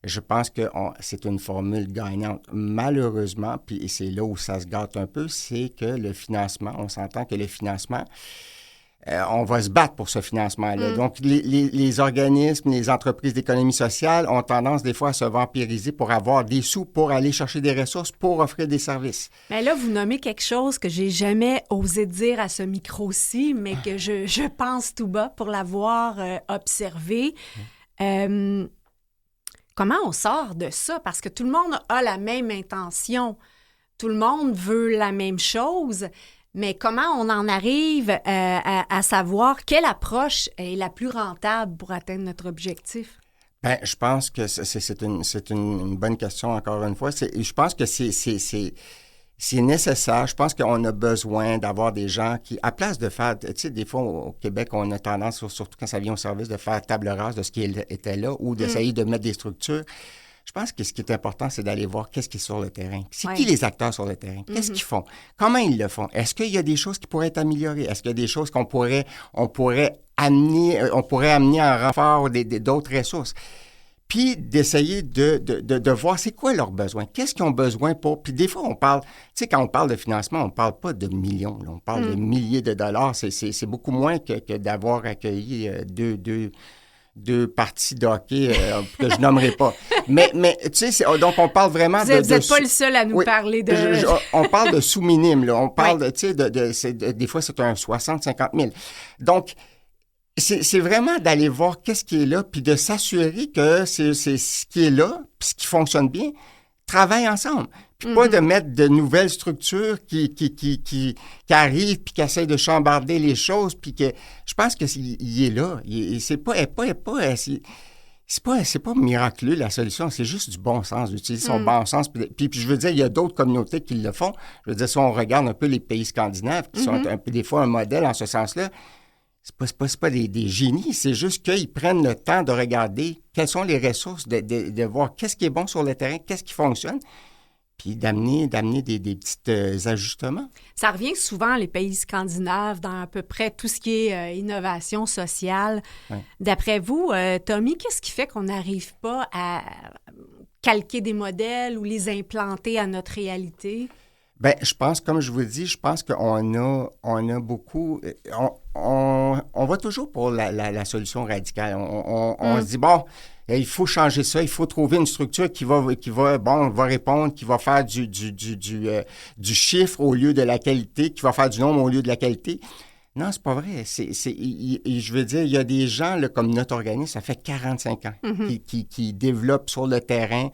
[SPEAKER 4] Je pense que c'est une formule gagnante. Malheureusement, puis c'est là où ça se gâte un peu, c'est que le financement, on s'entend que le financement, on va se battre pour ce financement-là. Donc, les organismes, les entreprises d'économie sociale ont tendance des fois à se vampiriser pour avoir des sous, pour aller chercher des ressources, pour offrir des services.
[SPEAKER 1] Mais là, vous nommez quelque chose que j'ai jamais osé dire à ce micro-ci, mais que je pense tout bas pour l'avoir observé. Comment on sort de ça? Parce que tout le monde a la même intention. Tout le monde veut la même chose. Mais comment on en arrive à savoir quelle approche est la plus rentable pour atteindre notre objectif?
[SPEAKER 4] Bien, je pense que c'est une bonne question, encore une fois. Je pense que c'est nécessaire. Je pense qu'on a besoin d'avoir des gens qui, à place de faire, tu sais, des fois au Québec, on a tendance, surtout quand ça vient au service, de faire table rase de ce qui était là ou d'essayer de mettre des structures. Je pense que ce qui est important, c'est d'aller voir qu'est-ce qui est sur le terrain. C'est qui les acteurs sur le terrain? Qu'est-ce qu'ils font? Comment ils le font? Est-ce qu'il y a des choses qui pourraient être améliorées? Est-ce qu'il y a des choses qu'on pourrait amener en renfort d'autres ressources? Puis d'essayer de voir c'est quoi leurs besoins. Qu'est-ce qu'ils ont besoin pour... Puis des fois, on parle... Tu sais, quand on parle de financement, on ne parle pas de millions. Là, on parle de milliers de dollars. C'est beaucoup moins que d'avoir accueilli deux parties de hockey que je nommerai pas. Mais tu sais, donc on parle vraiment
[SPEAKER 1] Vous n'êtes pas le seul à nous parler de...
[SPEAKER 4] on parle de sous-minime, là. On parle, tu sais, des fois, c'est un 60-50 000. Donc, c'est vraiment d'aller voir qu'est-ce qui est là, puis de s'assurer que c'est ce qui est là, puis ce qui fonctionne bien, travaille ensemble. Puis pas de mettre de nouvelles structures qui arrivent puis qui essayent de chambarder les choses, puis que je pense que il est là. C'est pas miraculeux la solution, c'est juste du bon sens, d'utiliser son bon sens. Puis je veux dire, il y a d'autres communautés qui le font. Je veux dire, si on regarde un peu les pays scandinaves, qui sont un peu des fois un modèle en ce sens-là, c'est pas des génies, c'est juste qu'ils prennent le temps de regarder quelles sont les ressources, de voir qu'est-ce qui est bon sur le terrain, qu'est-ce qui fonctionne, puis d'amener des petits ajustements.
[SPEAKER 1] Ça revient souvent, les pays scandinaves, dans à peu près tout ce qui est innovation sociale. Ouais. D'après vous, Tommy, qu'est-ce qui fait qu'on n'arrive pas à calquer des modèles ou les implanter à notre réalité?
[SPEAKER 4] Bien, je pense, comme je vous le dis, je pense qu'on a beaucoup... On va toujours pour la solution radicale. On se dit, bon, il faut changer ça, il faut trouver une structure qui va répondre, qui va faire du chiffre au lieu de la qualité, qui va faire du nombre au lieu de la qualité. Non, c'est pas vrai. Je veux dire, il y a des gens, là, comme notre organisme, ça fait 45 ans, qui développent sur le terrain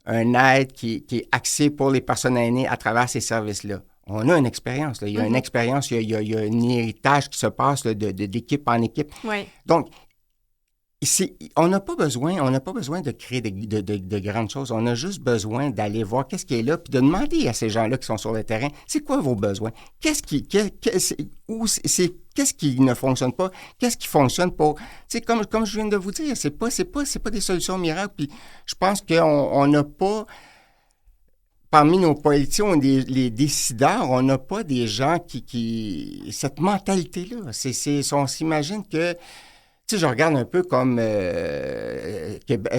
[SPEAKER 4] un aide qui est axé pour les personnes aînées à travers ces services-là. On a une expérience. Là. Il y a une expérience, il y a un héritage qui se passe là, d'équipe en équipe.
[SPEAKER 1] Ouais.
[SPEAKER 4] Donc, on n'a pas besoin de créer de grandes choses. On a juste besoin d'aller voir qu'est-ce qui est là, puis de demander à ces gens-là qui sont sur le terrain, c'est quoi vos besoins? Qu'est-ce qui ne fonctionne pas? Qu'est-ce qui fonctionne pour... Tu sais, comme je viens de vous dire, c'est pas des solutions miracles. Puis je pense qu'on n'a pas... Parmi nos politiciens, les décideurs, on n'a pas des gens qui cette mentalité-là. On s'imagine que... Tu sais, je regarde un peu comme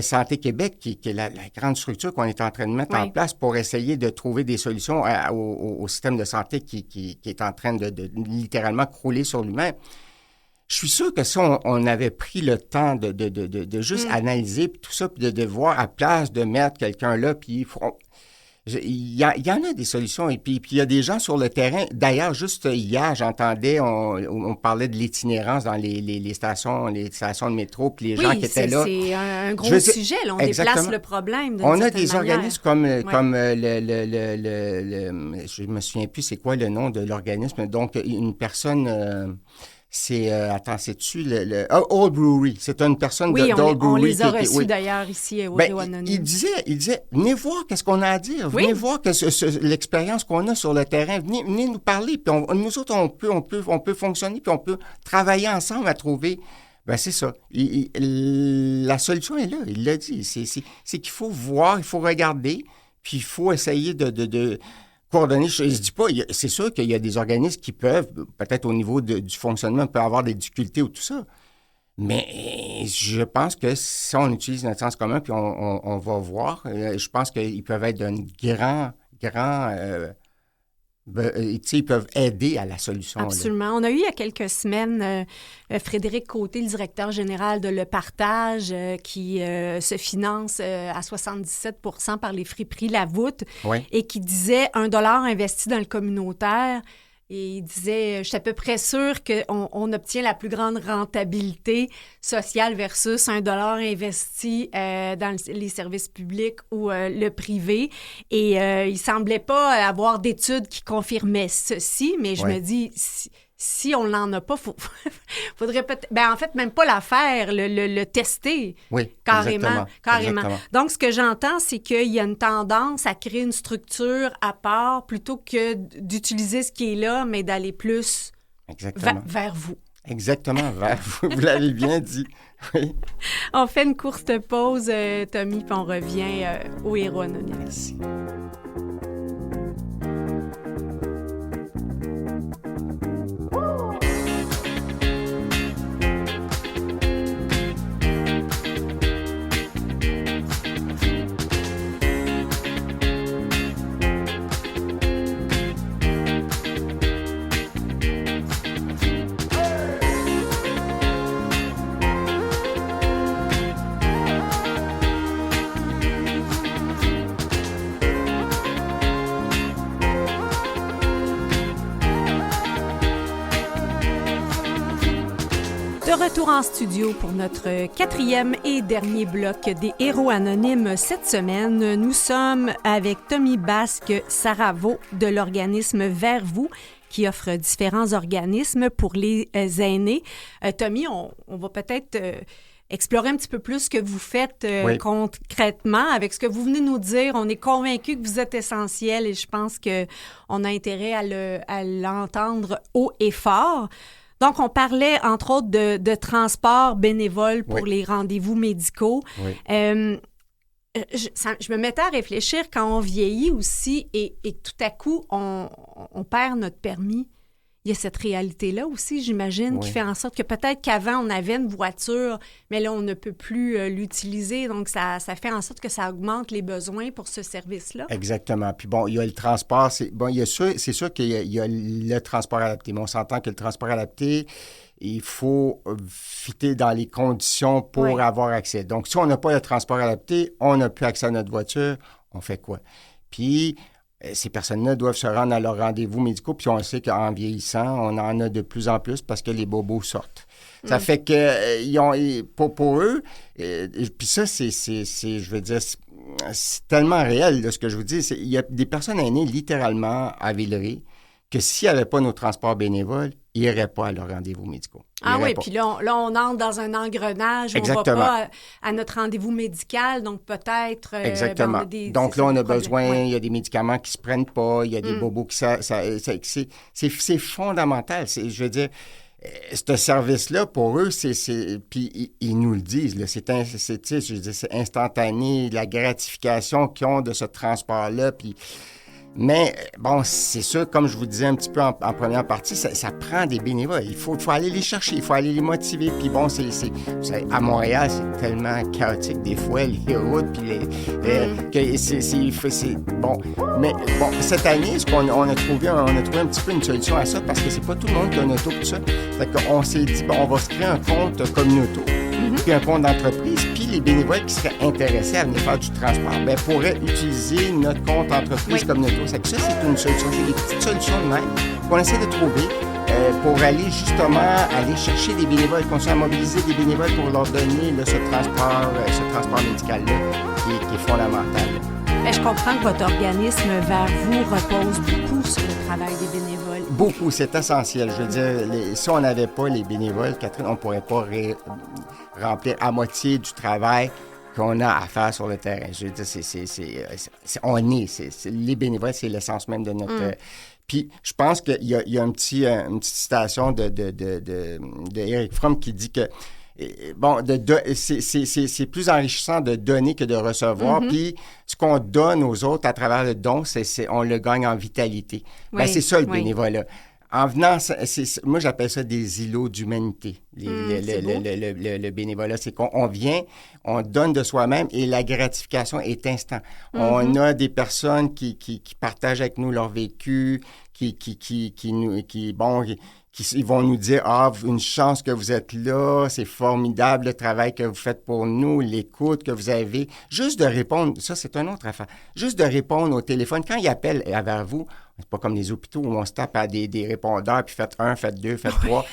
[SPEAKER 4] Santé Québec, qui est la grande structure qu'on est en train de mettre en place pour essayer de trouver des solutions au système de santé qui est en train de littéralement crouler sur lui-même. Je suis sûr que si on avait pris le temps de juste analyser puis tout ça, puis de voir à place de mettre quelqu'un là, puis il y en a des solutions. Et puis il y a des gens sur le terrain. D'ailleurs, juste hier, j'entendais, on parlait de l'itinérance dans les stations de métro, puis les gens qui étaient là.
[SPEAKER 1] C'est un gros sujet. Là, on déplace le problème.
[SPEAKER 4] On a des organismes comme je me souviens plus c'est quoi le nom de l'organisme. Donc, une personne... c'est-tu Old Brewery. C'est une personne
[SPEAKER 1] oui,
[SPEAKER 4] d'Old Brewery.
[SPEAKER 1] Oui, on les a reçus d'ailleurs ici au Héros Anonyme.
[SPEAKER 4] Il disait, venez voir qu'est-ce qu'on a à dire. Venez voir l'expérience qu'on a sur le terrain. Venez nous parler. Puis nous autres, on peut fonctionner, puis on peut travailler ensemble à trouver. C'est ça. La solution est là. Il l'a dit. C'est qu'il faut voir, il faut regarder, puis il faut essayer de coordonner. Je ne dis pas, c'est sûr qu'il y a des organismes qui peuvent, peut-être au niveau du fonctionnement, peuvent avoir des difficultés ou tout ça. Mais je pense que si on utilise notre sens commun, puis on va voir, je pense qu'ils peuvent être d'un ils peuvent aider à la solution.
[SPEAKER 1] Absolument. On a eu il y a quelques semaines Frédéric Côté, le directeur général de Le Partage, qui se finance à 77% par les friperies La Voûte, et qui disait $1 investi dans le communautaire. Et il disait, je suis à peu près sûr qu'on obtient la plus grande rentabilité sociale versus $1 investi dans les services publics ou le privé. Et il semblait pas avoir d'études qui confirmaient ceci, mais je me dis, si on n'en a pas, faudrait peut-être... en fait, même pas la faire, le tester.
[SPEAKER 4] Oui,
[SPEAKER 1] carrément.
[SPEAKER 4] Exactement.
[SPEAKER 1] Donc, ce que j'entends, c'est qu'il y a une tendance à créer une structure à part plutôt que d'utiliser ce qui est là, mais d'aller plus vers vous.
[SPEAKER 4] Exactement, vers vous. Vous l'avez bien dit. Oui.
[SPEAKER 1] On fait une courte pause, Tommy, puis on revient au Héros Anonyme.
[SPEAKER 4] Merci.
[SPEAKER 1] De retour en studio pour notre 4e et dernier bloc des Héros Anonymes cette semaine. Nous sommes avec Tommy Basque-Sarravo de l'organisme Vers vous, qui offre différents organismes pour les aînés. Tommy, on va peut-être explorer un petit peu plus ce que vous faites concrètement. Avec ce que vous venez nous dire, on est convaincus que vous êtes essentiel et je pense qu'on a intérêt à l'entendre haut et fort. Donc, on parlait, entre autres, de transport bénévole pour les rendez-vous médicaux.
[SPEAKER 4] Oui.
[SPEAKER 1] Je me mettais à réfléchir quand on vieillit aussi et tout à coup, on perd notre permis. Il y a cette réalité-là aussi, j'imagine, qui fait en sorte que peut-être qu'avant, on avait une voiture, mais là, on ne peut plus l'utiliser. Donc, ça fait en sorte que ça augmente les besoins pour ce service-là.
[SPEAKER 4] Exactement. Puis bon, il y a le transport. C'est sûr qu'il y a le transport adapté. Mais on s'entend que le transport adapté, il faut fitter dans les conditions pour avoir accès. Donc, si on n'a pas le transport adapté, on n'a plus accès à notre voiture, on fait quoi? Puis, ces personnes-là doivent se rendre à leurs rendez-vous médicaux, puis on sait qu'en vieillissant, on en a de plus en plus parce que les bobos sortent. Ça fait que pour eux, puis ça, je veux dire, c'est tellement réel, là, ce que je vous dis. Il y a des personnes aînées, littéralement, à Villeray, que s'il n'y avait pas nos transports bénévoles, ils n'iraient pas à leurs rendez-vous médicaux.
[SPEAKER 1] Puis là, on entre dans un engrenage.
[SPEAKER 4] Exactement.
[SPEAKER 1] On ne va pas à notre rendez-vous médical, donc peut-être...
[SPEAKER 4] Exactement. Donc là, on a besoin, il y a des médicaments qui ne se prennent pas, il y a des bobos qui... C'est fondamental. Je veux dire, ce service-là, pour eux, puis ils nous le disent, là, c'est instantané, la gratification qu'ils ont de ce transport-là, puis... Mais, bon, c'est sûr, comme je vous disais un petit peu en première partie, ça prend des bénévoles. Il faut aller les chercher, il faut aller les motiver. Puis bon, à Montréal, c'est tellement chaotique des fois, les routes, puis bon. Mais bon, cette année, on a trouvé un petit peu une solution à ça, parce que c'est pas tout le monde qui a un auto, tout ça. Fait qu'on s'est dit, on va se créer un compte communauto, puis un compte d'entreprise, puis les bénévoles qui seraient intéressés à venir faire du transport, pourraient utiliser notre compte entreprise communauto. Ça, c'est une solution. C'est des petites solutions de même qu'on essaie de trouver pour aller chercher des bénévoles, qu'on soit à mobiliser des bénévoles pour leur donner ce transport médical-là qui est fondamental.
[SPEAKER 1] Je comprends que votre organisme Vers vous repose beaucoup sur le travail des bénévoles
[SPEAKER 4] Beaucoup, c'est essentiel. Je veux dire, si on n'avait pas les bénévoles, Catherine, on ne pourrait pas remplir à moitié du travail qu'on a à faire sur le terrain. Je veux dire, les bénévoles, c'est l'essence même de notre... Puis, je pense qu'il y a une petite citation de Eric Fromm qui dit que bon, c'est plus enrichissant de donner que de recevoir. Puis, ce qu'on donne aux autres à travers le don, on le gagne en vitalité. Oui, c'est ça, le bénévolat. En venant, moi, j'appelle ça des îlots d'humanité. Le bénévolat, c'est qu'on vient, on donne de soi-même et la gratification est instant. On a des personnes qui partagent avec nous leur vécu, ils vont nous dire « Ah, une chance que vous êtes là, c'est formidable le travail que vous faites pour nous, l'écoute que vous avez. » Juste de répondre, ça c'est une autre affaire, juste de répondre au téléphone. Quand ils appellent vers vous, c'est pas comme les hôpitaux où on se tape à des répondeurs, puis faites 1, faites 2, faites 3.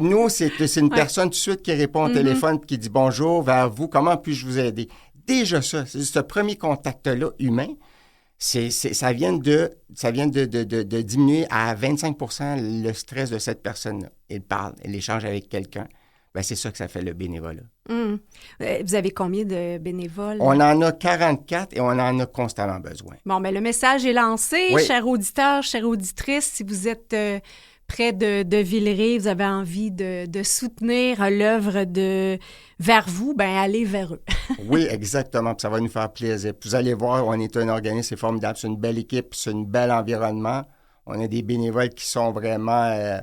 [SPEAKER 4] Nous, c'est une personne tout de suite qui répond au téléphone et qui dit « Bonjour, vers vous, comment puis-je vous aider? » Déjà ça, c'est ce premier contact-là humain. Ça vient de diminuer à 25 % le stress de cette personne-là. Elle parle, elle échange avec quelqu'un. Bien, c'est ça que ça fait le bénévolat.
[SPEAKER 1] Vous avez combien de bénévoles?
[SPEAKER 4] On en a 44 et on en a constamment besoin.
[SPEAKER 1] Bon, bien, le message est lancé. Oui. Chers auditeurs, chères auditrices, si vous êtes près de Villeray, vous avez envie de soutenir l'œuvre de Vers vous, bien, allez vers eux.
[SPEAKER 4] Oui, exactement. Puis ça va nous faire plaisir. Puis vous allez voir, on est un organisme, c'est formidable. C'est une belle équipe, c'est un bel environnement. On a des bénévoles qui sont vraiment,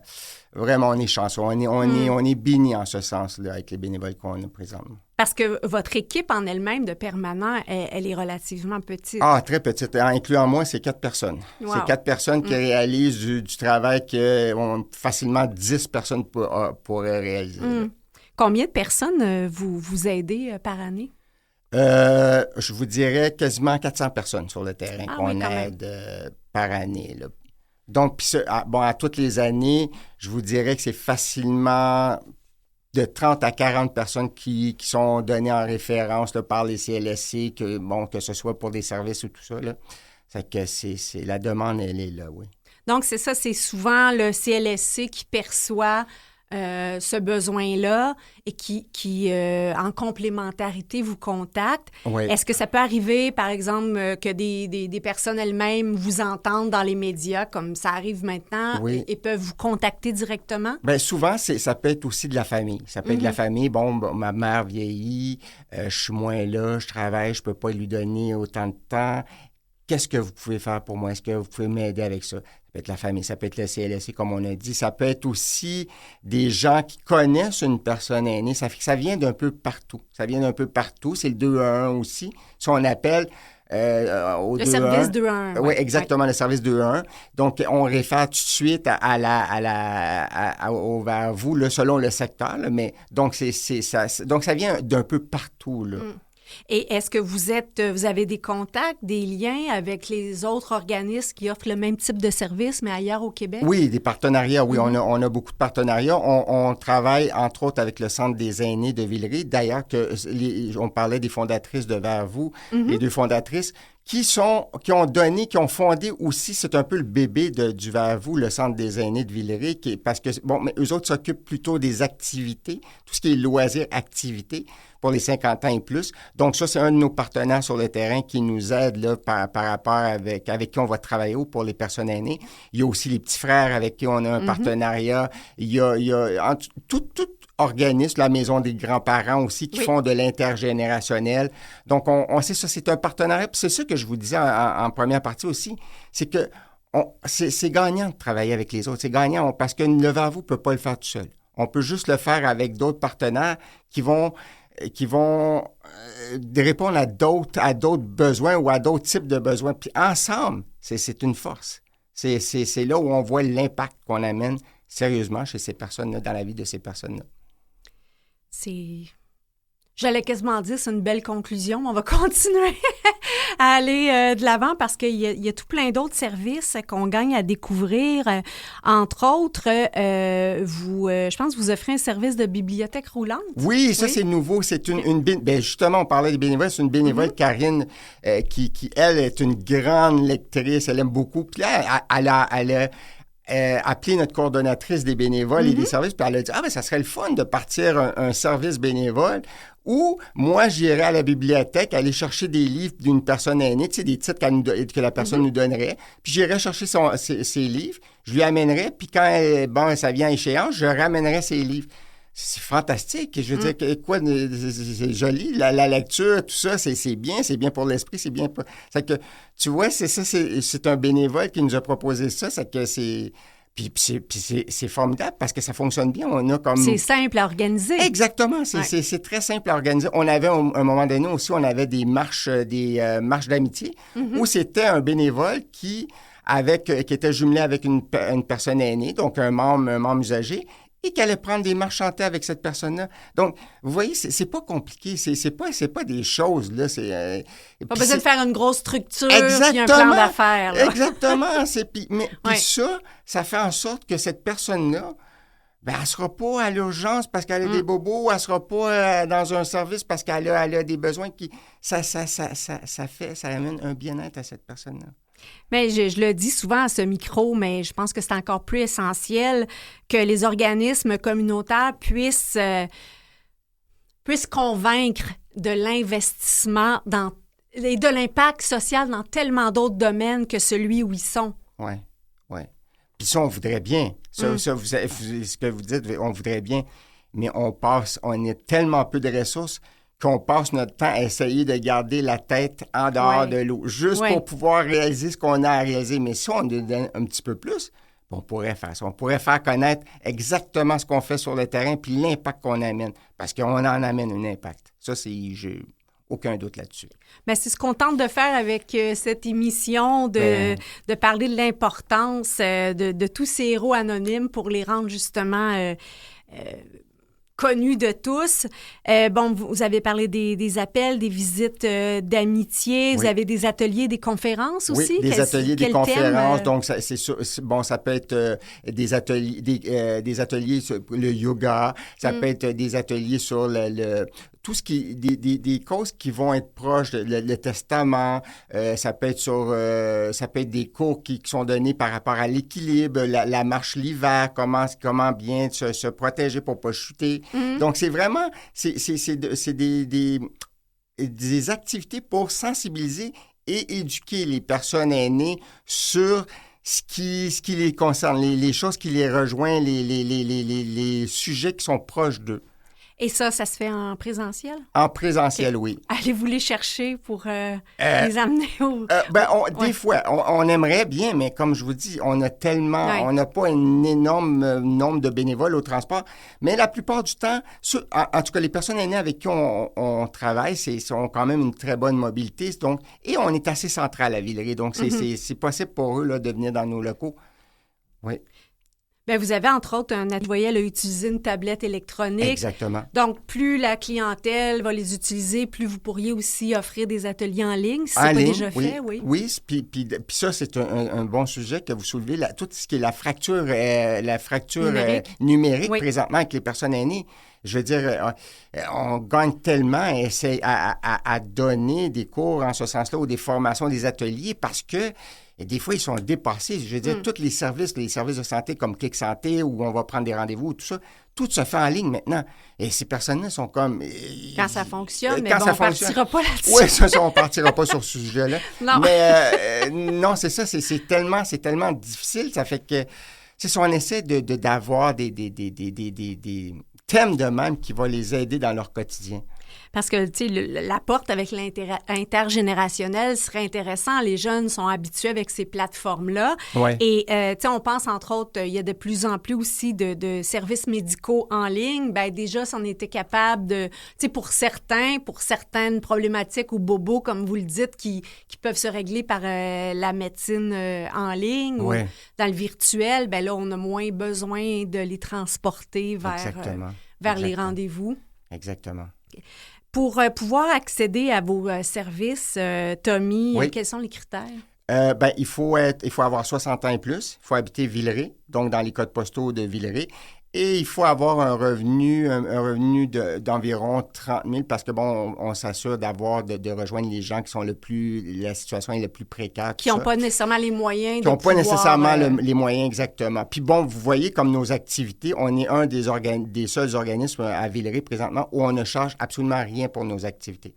[SPEAKER 4] on est chanceux. On est bénis en ce sens-là avec les bénévoles qu'on a présentement.
[SPEAKER 1] Parce que votre équipe en elle-même de permanent, elle est relativement petite.
[SPEAKER 4] Ah, très petite. Incluant moi, c'est 4 personnes. Wow. C'est 4 personnes qui réalisent du travail que facilement 10 personnes pourraient réaliser.
[SPEAKER 1] Combien de personnes vous aidez par année?
[SPEAKER 4] Je vous dirais quasiment 400 personnes sur le terrain qu'on aide par année. Là. Donc, à toutes les années, je vous dirais que c'est facilement de 30 à 40 personnes qui sont données en référence là, par les CLSC, que ce soit pour des services ou tout ça. Là. C'est que la demande, elle est là, oui.
[SPEAKER 1] Donc, c'est ça, c'est souvent le CLSC qui perçoit ce besoin-là et qui en complémentarité, vous contacte. Oui. Est-ce que ça peut arriver, par exemple, que des personnes elles-mêmes vous entendent dans les médias, comme ça arrive maintenant, et peuvent vous contacter directement? Bien,
[SPEAKER 4] souvent, ça peut être aussi de la famille. Ça peut être de la famille. Bon, ma mère vieillit, je suis moins là, je travaille, je ne peux pas lui donner autant de temps. Qu'est-ce que vous pouvez faire pour moi? Est-ce que vous pouvez m'aider avec ça? Ça peut être la famille, ça peut être le CLSC, comme on a dit. Ça peut être aussi des gens qui connaissent une personne aînée. Ça fait que ça vient d'un peu partout. Ça vient d'un peu partout. C'est le 211 aussi. Si on appelle au 211.
[SPEAKER 1] Le service 211.
[SPEAKER 4] Oui, exactement, le service 211. Donc, on réfère tout de suite vers vous, là, selon le secteur. Là, mais donc, ça vient d'un peu partout, là.
[SPEAKER 1] Et est-ce que vous avez des contacts, des liens avec les autres organismes qui offrent le même type de service, mais ailleurs au Québec?
[SPEAKER 4] Oui, des partenariats, oui. On a beaucoup de partenariats. On travaille, entre autres, avec le Centre des aînés de Villeray. D'ailleurs, on parlait des fondatrices de Vers vous, les 2 fondatrices, qui ont fondé aussi, c'est un peu le bébé du Vers vous, le Centre des aînés de Villeray, parce que, mais eux autres s'occupent plutôt des activités, tout ce qui est loisirs, activités, pour les 50 ans et plus. Donc, ça, c'est un de nos partenaires sur le terrain qui nous aide là, par rapport avec qui on va travailler pour les personnes aînées. Il y a aussi les petits frères avec qui on a un partenariat. Il y a tout organisme, la Maison des grands-parents aussi, qui font de l'intergénérationnel. Donc, on sait ça, c'est un partenariat. Puis c'est ça que je vous disais en première partie aussi, c'est que c'est gagnant de travailler avec les autres. C'est gagnant parce que le Vers vous ne peut pas le faire tout seul. On peut juste le faire avec d'autres partenaires qui vont répondre à d'autres besoins ou à d'autres types de besoins. Puis ensemble, c'est une force. C'est là où on voit l'impact qu'on amène sérieusement chez ces personnes-là, dans la vie de ces personnes-là.
[SPEAKER 1] J'allais quasiment dire, c'est une belle conclusion. On va continuer à aller de l'avant parce qu'il y a tout plein d'autres services qu'on gagne à découvrir. Entre autres, je pense que vous offrez un service de bibliothèque roulante.
[SPEAKER 4] Oui, ça, c'est nouveau. C'est justement, on parlait des bénévoles. C'est une bénévole, Karine, qui, elle, est une grande lectrice. Elle aime beaucoup. Puis là, appelé notre coordonnatrice des bénévoles et des services, puis elle a dit, ça serait le fun de partir un service bénévole où moi, j'irais à la bibliothèque aller chercher des livres d'une personne aînée, tu sais, des titres que la personne nous donnerait, puis j'irais chercher ses livres, je lui amènerais, puis quand ça vient à échéance, je ramènerais ses livres. C'est fantastique. Je veux dire, c'est joli. La lecture, tout ça, c'est bien pour l'esprit, c'est bien pour... C'est que, tu vois, c'est un bénévole qui nous a proposé ça, c'est que c'est... Puis c'est formidable parce que ça fonctionne bien. On a comme...
[SPEAKER 1] C'est simple à organiser.
[SPEAKER 4] Exactement. C'est très simple à organiser. On avait, à un moment donné aussi, on avait des marches d'amitié où c'était un bénévole qui était jumelé avec une personne aînée, donc un membre usager, et qui allait prendre des marches chantées avec cette personne-là. Donc, vous voyez, c'est pas compliqué. C'est pas des choses, là.
[SPEAKER 1] Pas besoin de faire une grosse structure
[SPEAKER 4] exactement,
[SPEAKER 1] puis un plan d'affaires. Là.
[SPEAKER 4] Exactement. Puis ça fait en sorte que cette personne-là, elle ne sera pas à l'urgence parce qu'elle a des bobos, elle ne sera pas dans un service parce qu'elle a des besoins qui... Ça amène un bien-être à cette personne-là.
[SPEAKER 1] Mais je le dis souvent à ce micro, mais je pense que c'est encore plus essentiel que les organismes communautaires puissent convaincre de l'investissement et de l'impact social dans tellement d'autres domaines que celui où ils sont.
[SPEAKER 4] Oui. Puis ça, on voudrait bien. Ce que vous dites, on voudrait bien, mais on a tellement peu de ressources qu'on passe notre temps à essayer de garder la tête en dehors de l'eau, juste pour pouvoir réaliser ce qu'on a à réaliser. Mais si on donne un petit peu plus, on pourrait faire ça. On pourrait faire connaître exactement ce qu'on fait sur le terrain puis l'impact qu'on amène, parce qu'on en amène un impact. Ça, j'ai aucun doute là-dessus.
[SPEAKER 1] Bien, c'est ce qu'on tente de faire avec cette émission, de parler de l'importance de tous ces héros anonymes pour les rendre justement... connu de tous. Vous avez parlé des appels, des visites d'amitié. Vous avez des ateliers, des conférences aussi?
[SPEAKER 4] Oui, des ateliers, des conférences. Donc, ça peut être des ateliers sur le yoga. Ça peut être des ateliers sur tout ce qui... Des causes qui vont être proches, le testament. Ça peut être des cours qui sont donnés par rapport à l'équilibre, la marche l'hiver, comment bien se protéger pour ne pas chuter. Donc, c'est vraiment... C'est des activités pour sensibiliser et éduquer les personnes aînées sur ce qui les concerne, les choses qui les rejoignent, les sujets qui sont proches d'eux.
[SPEAKER 1] Et ça se fait en présentiel? En
[SPEAKER 4] présentiel, oui.
[SPEAKER 1] Allez-vous les chercher pour les amener au...
[SPEAKER 4] Des fois, on aimerait bien, mais comme je vous dis, on n'a pas un énorme nombre de bénévoles au transport. Mais la plupart du temps, en tout cas, les personnes aînées avec qui on travaille, ont quand même une très bonne mobilité. Donc, et on est assez central à Villeray. Donc, c'est possible pour eux là, de venir dans nos locaux. Oui.
[SPEAKER 1] Bien, vous avez, entre autres, un atelier à utiliser une tablette électronique.
[SPEAKER 4] Exactement.
[SPEAKER 1] Donc, plus la clientèle va les utiliser, plus vous pourriez aussi offrir des ateliers en ligne, si
[SPEAKER 4] c'est
[SPEAKER 1] pas déjà fait.
[SPEAKER 4] Oui, puis ça, c'est un bon sujet que vous soulevez. Tout ce qui est la fracture numérique présentement avec les personnes aînées. Je veux dire, on gagne tellement à donner des cours en ce sens-là ou des formations, des ateliers parce que et des fois, ils sont dépassés. Je veux dire, tous les services de santé comme Clic Santé, où on va prendre des rendez-vous, tout se fait en ligne maintenant. Et ces personnes-là sont comme...
[SPEAKER 1] Quand ça fonctionne, mais on ne partira pas là-dessus.
[SPEAKER 4] Oui, ça, on ne partira pas sur ce sujet-là.
[SPEAKER 1] Non.
[SPEAKER 4] Mais non, c'est ça, c'est tellement difficile. Ça fait que, c'est ça, on essaie d'avoir des thèmes de même qui vont les aider dans leur quotidien.
[SPEAKER 1] Parce que, tu sais, la porte avec l'intergénérationnel serait intéressant. Les jeunes sont habitués avec ces plateformes-là.
[SPEAKER 4] Ouais.
[SPEAKER 1] Et, tu sais, on pense, entre autres, il y a de plus en plus aussi de services médicaux en ligne. Bien, déjà, si on était capable de, tu sais, pour certaines problématiques ou bobos, comme vous le dites, qui peuvent se régler par la médecine en ligne ou dans le virtuel, bien là, on a moins besoin de les transporter vers les rendez-vous.
[SPEAKER 4] Exactement.
[SPEAKER 1] Pour pouvoir accéder à vos services, Tommy, quels sont les critères?
[SPEAKER 4] Il faut avoir 60 ans et plus. Il faut habiter Villeray, donc dans les codes postaux de Villeray. Et il faut avoir un revenu d'environ 30 000 parce que, bon, on s'assure de rejoindre les gens qui sont la situation est le plus précaire.
[SPEAKER 1] Qui n'ont pas nécessairement les moyens
[SPEAKER 4] Qui n'ont pas nécessairement les moyens, exactement. Puis bon, vous voyez comme nos activités, on est un des seuls organismes à Villeray présentement où on ne charge absolument rien pour nos activités.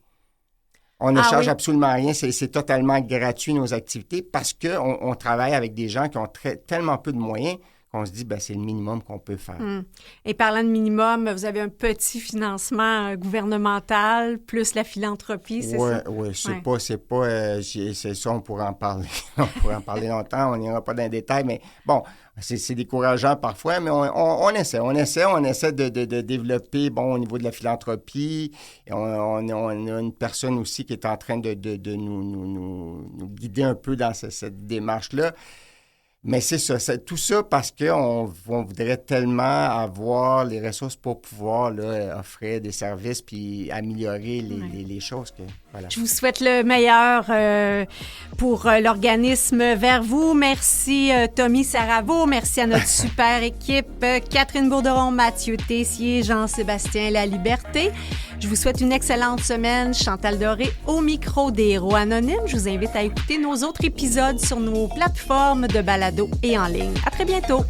[SPEAKER 4] On ne charge absolument rien, c'est totalement gratuit nos activités parce qu'on travaille avec des gens qui ont tellement peu de moyens qu'on se dit, c'est le minimum qu'on peut faire.
[SPEAKER 1] Et parlant de minimum, vous avez un petit financement gouvernemental plus la philanthropie, c'est ça?
[SPEAKER 4] Oui, c'est ça, on pourrait en parler. On pourrait en parler longtemps, on n'ira pas dans les détails, mais bon, c'est décourageant parfois, mais on essaie de développer, bon, au niveau de la philanthropie. On a une personne aussi qui est en train de nous guider un peu dans cette démarche-là. Mais c'est ça, tout ça parce qu'on voudrait tellement avoir les ressources pour pouvoir offrir des services puis améliorer les choses. Voilà.
[SPEAKER 1] Je vous souhaite le meilleur pour l'organisme vers vous. Merci Tommy Saravo, merci à notre super équipe, Catherine Bourderon, Mathieu Tessier, Jean-Sébastien Laliberté. Je vous souhaite une excellente semaine. Chantal Doré au micro des Héros Anonymes. Je vous invite à écouter nos autres épisodes sur nos plateformes de balado et en ligne. À très bientôt.